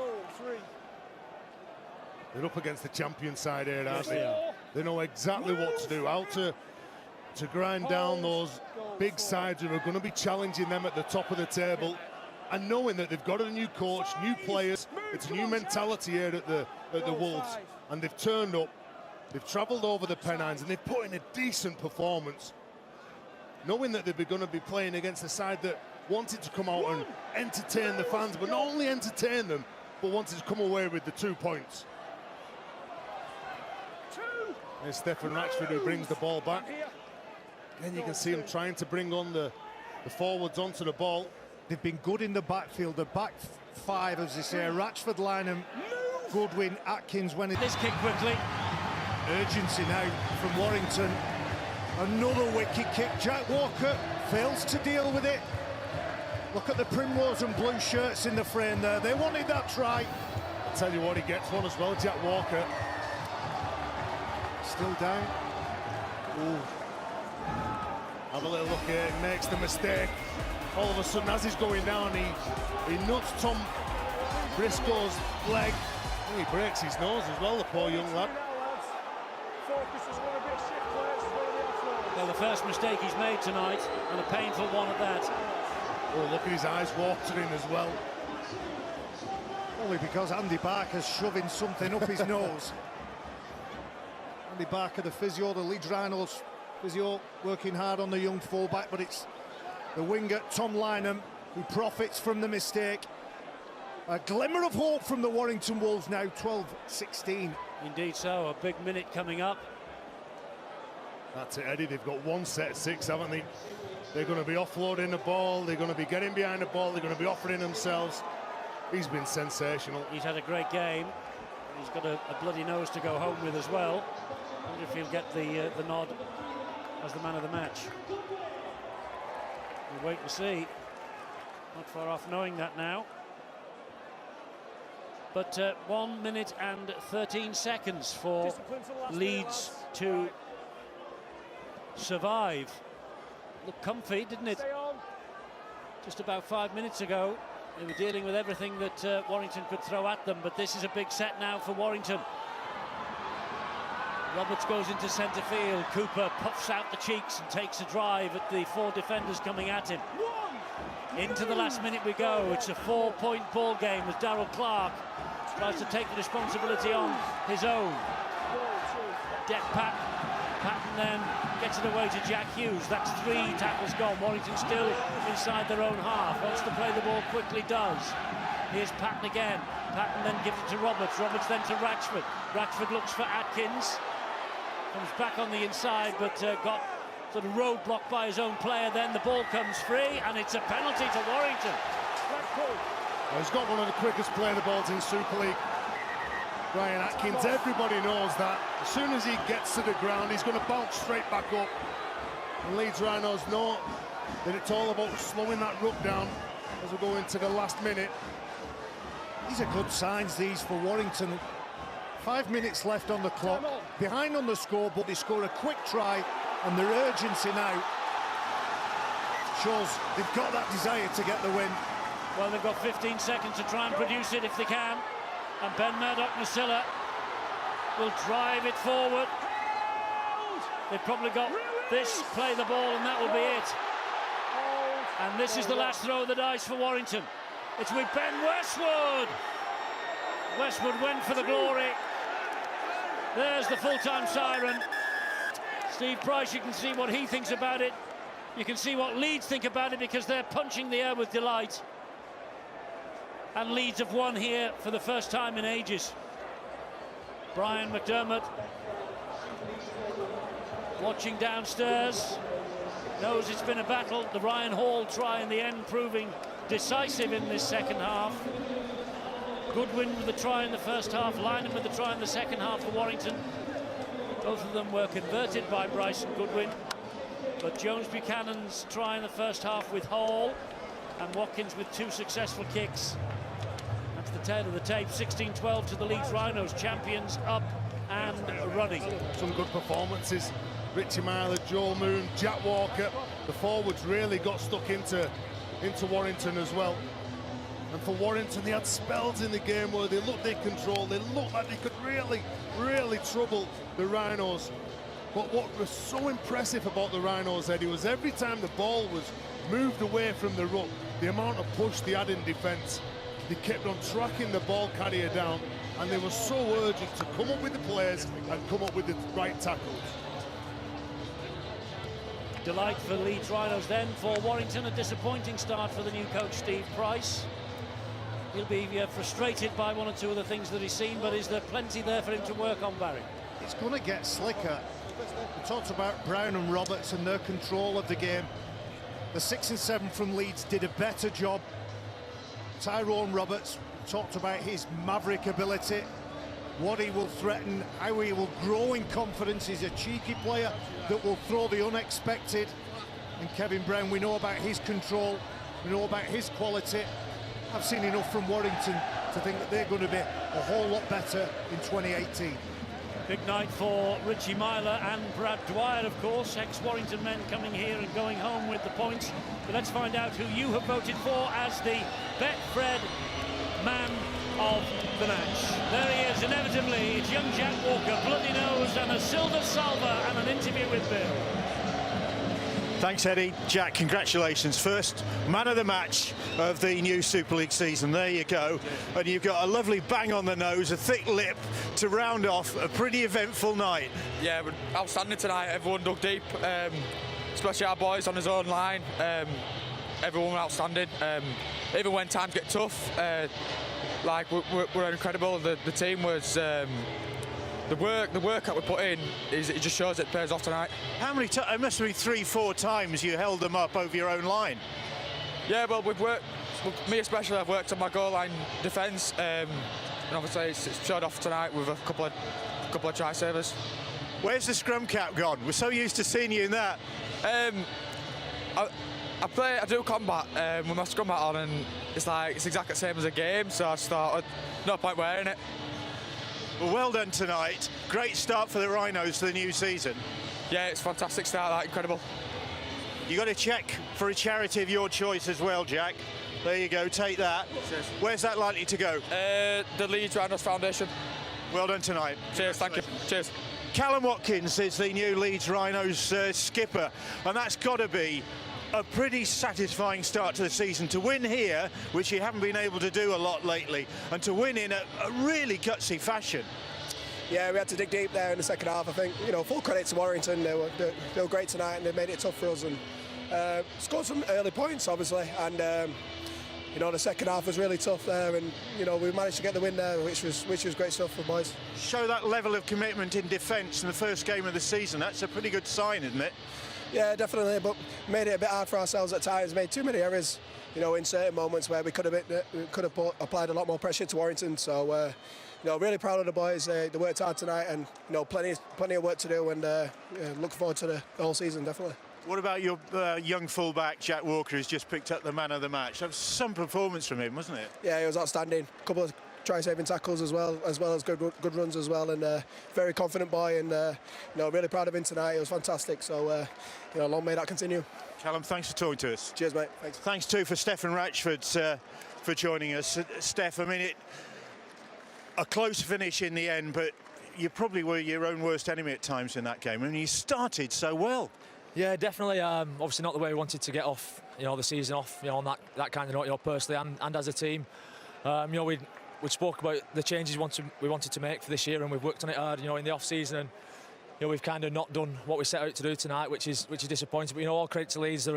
They're up against the champion side here, aren't Yes, they are. They know exactly what to do, how to grind down those big sides who are going to be challenging them at the top of the table, and knowing that they've got a new coach, new players, it's a new mentality here at the Wolves, and they've turned up, they've travelled over the Pennines, and they've put in a decent performance, knowing that they're going to be playing against a side that wanted to come out and entertain the fans, but not only entertain them, but wanted to come away with the 2 points. There's Stefan Ratchford who brings the ball back. Again, you can see him trying to bring on the forwards onto the ball. They've been good in the backfield, the back five, as they say, Ratchford, Lynham, Goodwin, Atkins. When This kick quickly. urgency now from Warrington. Another wicked kick. Jack Walker fails to deal with it. Look at the primrose and blue shirts in the frame there. They wanted that try. I'll tell you what, he gets one as well, Jack Walker. Still down. Ooh. Have a little look here, he makes the mistake. All of a sudden, as he's going down, he nuts Tom Briscoe's leg. And he breaks his nose as well, the poor young lad. Well, the first mistake he's made tonight, and a painful one at that. Oh, look at his eyes watering as well. Only because Andy Barker's shoving something up his nose. Andy Barker, the physio, the Leeds Rhinos physio, working hard on the young fullback, but it's the winger, Tom Lynham, who profits from the mistake. A glimmer of hope from the Warrington Wolves now, 12-16. Indeed so, a big minute coming up. That's it, Eddie. They've got one set of 6, haven't they? They're going to be offloading the ball. They're going to be getting behind the ball. They're going to be offering themselves. He's been sensational. He's had a great game. He's got a bloody nose to go home with as well. I wonder if he'll get the nod as the man of the match. We'll wait and see. Not far off knowing that now. But 1 minute and 13 seconds for Leeds to survive. Looked comfy, didn't it? Just about 5 minutes ago, they were dealing with everything that Warrington could throw at them, but this is a big set now for Warrington. Roberts goes into centre field. Cooper puffs out the cheeks and takes a drive at the 4 defenders coming at him. Into the last minute we go. It's a 4-point ball game as Darrell Clark tries to take the responsibility on his own. Deck Patton then gets it away to Jack Hughes. That's 3 tackles gone. Warrington still inside their own half. Wants to play the ball quickly, does. Here's Patton again. Patton then gives it to Roberts. Roberts then to Ratchford. Ratchford looks for Atkins. Comes back on the inside, but got sort of roadblocked by his own player. Then the ball comes free, and it's a penalty to Warrington. Well, he's got one of the quickest playing the balls in Super League. Brian Atkins, everybody knows that. As soon as he gets to the ground, he's going to bounce straight back up. And Leeds Rhinos know that it's all about slowing that ruck down as we go into the last minute. These are good signs, these, for Warrington. 5 minutes left on the clock, behind on the scoreboard. They score a quick try, and their urgency now shows they've got that desire to get the win. Well, they've got 15 seconds to try and produce it if they can. And Ben Murdoch-Masilla will drive it forward. They've probably got this, play the ball, and that will be it. And this is the last throw of the dice for Warrington. It's with Ben Westwood. Westwood went for the glory. There's the full-time siren. Steve Price, you can see what he thinks about it. You can see what Leeds think about it, because they're punching the air with delight. And Leeds have won here for the first time in ages. Brian McDermott, watching downstairs, knows it's been a battle. The Ryan Hall try in the end proving decisive in this second half. Goodwin with the try in the first half, Lynham with the try in the second half for Warrington. Both of them were converted by Bryson Goodwin, but Jones Buchanan's try in the first half with Hall, and Watkins with 2 successful kicks. That's the tail of the tape. 16-12 to the Leeds Rhinos, champions up and running. Some good performances. Richie Myler, Joel Moon, Jack Walker. The forwards really got stuck into Warrington as well. And for Warrington, they had spells in the game where they looked in control. They looked like they could really trouble the Rhinos. But what was so impressive about the Rhinos, Eddie, was every time the ball was moved away from the ruck, the amount of push they had in defence, they kept on tracking the ball carrier down, and they were so urgent to come up with the plays and come up with the right tackles. Delight for Leeds Rhinos then. For Warrington, a disappointing start for the new coach, Steve Price. He'll be frustrated by 1 or 2 of the things that he's seen, but is there plenty there for him to work on, Barry? It's going to get slicker. We talked about Brown and Roberts and their control of the game. The 6 and 7 from Leeds did a better job. Tyrone Roberts talked about his maverick ability, what he will threaten, how he will grow in confidence. He's a cheeky player that will throw the unexpected. And Kevin Brown, we know about his control, we know about his quality. I've seen enough from Warrington to think that they're going to be a whole lot better in 2018. Big night for Richie Myler and Brad Dwyer, of course, ex-Warrington men coming here and going home with the points. But let's find out who you have voted for as the Betfred man of the match. There he is, inevitably. It's young Jack Walker, bloody nose and a silver salver and an interview with Bill. Thanks, Eddie. Jack, congratulations. First man of the match of the new Super League season. There you go. And you've got a lovely bang on the nose, a thick lip to round off a pretty eventful night. Yeah, but outstanding tonight. Everyone dug deep, especially our boys on his own line. Everyone were outstanding. Even when times get tough, we're incredible. The team was... The work that we put in, it just shows it pays off tonight. How many times? It must be 3-4 times you held them up over your own line. Yeah, well, we've worked, me especially, I've worked on my goal line defence, and obviously it's showed off tonight with a couple of try savers. Where's the scrum cap gone? We're so used to seeing you in that. I do combat with my scrum hat on, and it's exactly the same as a game, so I just thought, no point wearing it. Well done tonight. Great start for the Rhinos to the new season. Yeah, it's a fantastic start, incredible. You got to check for a charity of your choice as well, Jack. There you go, take that. Cheers. Where's that likely to go? The Leeds Rhinos Foundation. Well done tonight. Cheers, thank you. Cheers. Callum Watkins is the new Leeds Rhinos skipper, and that's got to be a pretty satisfying start to the season. To win here, which you haven't been able to do a lot lately, and to win in a really gutsy fashion. Yeah, we had to dig deep there in the second half. I think, full credit to Warrington. They were great tonight, and they made it tough for us, and scored some early points, obviously. And the second half was really tough there, and we managed to get the win there, which was great stuff for the boys. Show that level of commitment in defence in the first game of the season. That's a pretty good sign, isn't it? Yeah, definitely, but made it a bit hard for ourselves at times. Made too many errors, in certain moments where we could have applied a lot more pressure to Warrington. So, really proud of the boys. They worked hard tonight, and plenty of work to do. And looking forward to the whole season, definitely. What about your young fullback Jack Walker, who's just picked up the man of the match? That was some performance from him, wasn't it? Yeah, he was outstanding. A couple of try-saving tackles as well as good runs as well, and very confident boy, and really proud of him tonight. It was fantastic. So long may that continue. Callum, thanks for talking to us. Cheers, mate. Thanks. Thanks too for Stefan Ratchford for joining us. Steph, I mean, a close finish in the end, but you probably were your own worst enemy at times in that game. I mean, you started so well. Yeah, definitely. Obviously not the way we wanted to get off, the season off, on that kind of note, personally and as a team. We spoke about the changes we wanted to make for this year, and we've worked on it hard, in the off season, and we've kind of not done what we set out to do tonight, which is disappointing. But all credit to Leeds, they're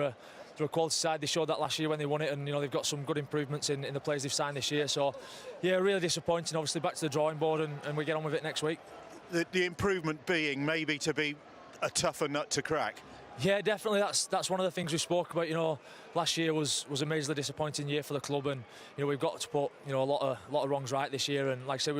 a quality side. They showed that last year when they won it, and they've got some good improvements in the players they've signed this year. So yeah, really disappointing. Obviously back to the drawing board, and we get on with it next week. The improvement being maybe to be a tougher nut to crack. Yeah, definitely. That's one of the things we spoke about. You know, last year was a majorly disappointing year for the club, and you know we've got to put a lot of wrongs right this year. And like I said,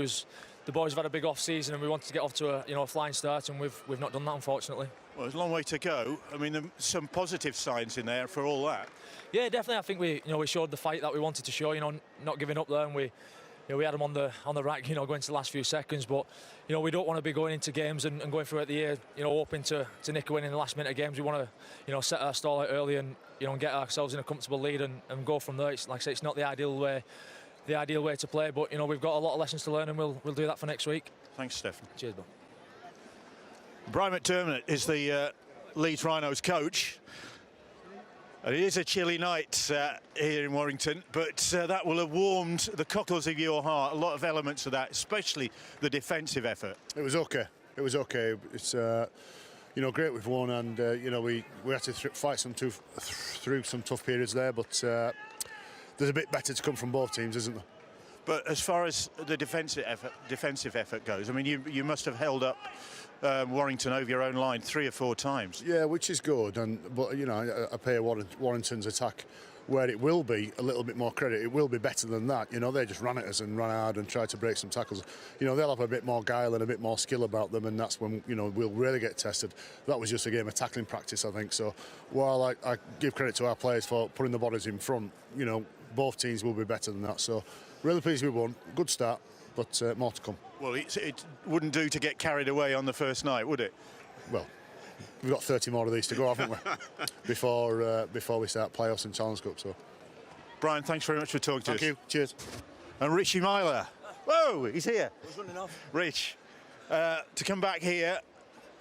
the boys have had a big off season, and we wanted to get off to a flying start, and we've not done that, unfortunately. Well, there's a long way to go. I mean, there's some positive signs in there for all that. Yeah, definitely. I think we showed the fight that we wanted to show. You know, not giving up there, and we had them on the rack. You know, going to the last few seconds, but you know we don't want to be going into games and going throughout the year. You know, hoping to nick a win in the last minute of games. We want to set our stall out early and and get ourselves in a comfortable lead and go from there. It's like I say, it's not the ideal way to play, but you know we've got a lot of lessons to learn, and we'll do that for next week. Thanks, Stefan. Cheers, Bill. Brian McDermott is the Leeds Rhinos coach. And it is a chilly night here in Warrington, but that will have warmed the cockles of your heart. A lot of elements of that, especially the defensive effort. It was okay. It was okay. It's great we've won, and we had to fight through some tough periods there, but there's a bit better to come from both teams, isn't there? But as far as the defensive effort goes, I mean, you must have held up Warrington over your own line 3 or 4 times. Yeah, which is good, but I pay Warrington's attack where it will be a little bit more credit. It will be better than that. You know, they just ran at us and ran hard and tried to break some tackles. You know, they'll have a bit more guile and a bit more skill about them, and that's when we'll really get tested. That was just a game of tackling practice, I think. So while I give credit to our players for putting the bodies in front, both teams will be better than that. So really pleased we won. Good start, but more to come. Well, it wouldn't do to get carried away on the first night, would it? Well, we've got 30 more of these to go, haven't we? before we start playoffs and Challenge Cup. So, Brian, thanks very much for talking to us. Thank you. Cheers. And Richie Myler. Whoa, he's here. I was running off. Rich, to come back here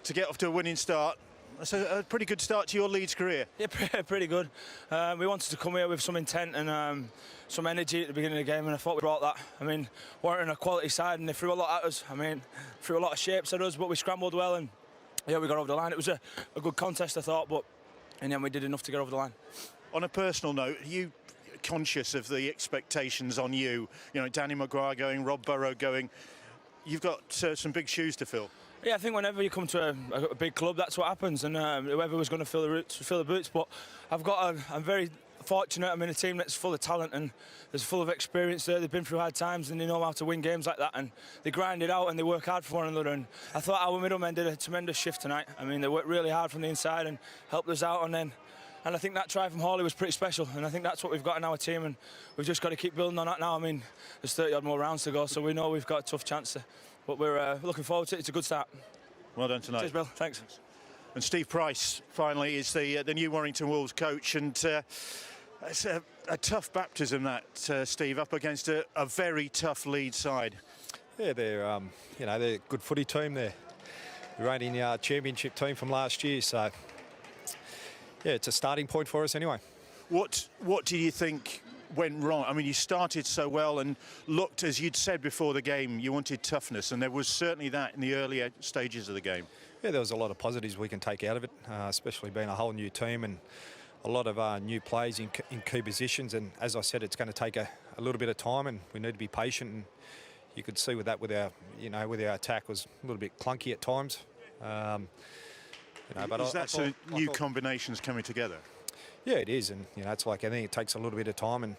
to get off to a winning start. That's a pretty good start to your Leeds career. Yeah, pretty good. We wanted to come here with some intent and some energy at the beginning of the game, and I thought we brought that. I mean, Warrington a quality side, and they threw a lot at us. I mean, threw a lot of shapes at us, but we scrambled well, and yeah, we got over the line. It was a good contest, I thought, but in the end we did enough to get over the line. On a personal note, are you conscious of the expectations on you? You know, Danny Maguire going, Rob Burrow going. You've got some big shoes to fill. Yeah, I think whenever you come to a big club, that's what happens, and whoever was going to fill the boots. But I'm very fortunate. I'm in a team that's full of talent and there's full of experience there. They've been through hard times and they know how to win games like that, and they grind it out and they work hard for one another. And I thought our middlemen did a tremendous shift tonight. I mean, they worked really hard from the inside and helped us out, and I think that try from Hawley was pretty special, and I think that's what we've got in our team, and we've just got to keep building on that now. I mean, there's 30 odd more rounds to go, so we know we've got a tough chance but we're looking forward to it. It's a good start. Well done tonight. Cheers, Bill. Thanks. And Steve Price, finally, is the new Warrington Wolves coach, and it's a tough baptism, that, Steve, up against a very tough Leeds side. Yeah, they're they're a good footy team. They're the reigning championship team from last year, so yeah, it's a starting point for us anyway. What do you think went wrong? I mean, you started so well and looked, as you'd said before the game, you wanted toughness, and there was certainly that in the earlier stages of the game. Yeah, there was a lot of positives we can take out of it, especially being a whole new team and a lot of new players in key positions. And as I said, it's going to take a little bit of time, and we need to be patient. And you could see with that, with our attack was a little bit clunky at times. But is that some new combinations coming together? Yeah, it is, and it's like I think it takes a little bit of time. And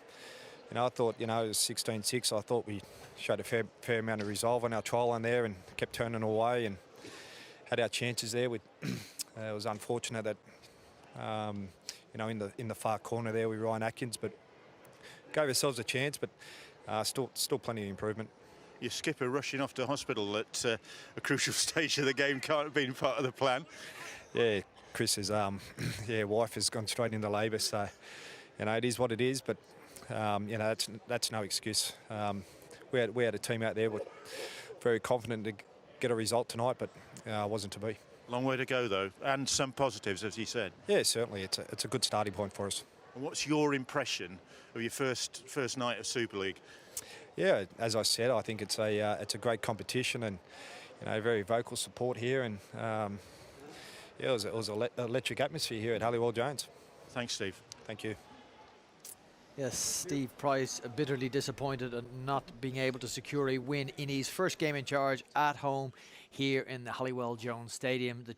I thought it was 16-6. I thought we showed a fair amount of resolve on our trial line there and kept turning away and had our chances there. It was unfortunate that in the far corner there with Ryan Atkins, but gave ourselves a chance. But still plenty of improvement. Your skipper rushing off to hospital at a crucial stage of the game can't have been part of the plan. Yeah, Chris's wife has gone straight into labour, so it is what it is. But that's no excuse. We had a team out there with very confident to get a result tonight, but wasn't to be. Long way to go though, and some positives, as you said. Yeah, certainly it's a good starting point for us. And what's your impression of your first night of Super League? Yeah, as I said, I think it's a great competition, and very vocal support here, and it was an electric atmosphere here at Halliwell Jones. Thanks, Steve. Thank you. Yes, Steve Price bitterly disappointed at not being able to secure a win in his first game in charge at home here in the Halliwell Jones Stadium. The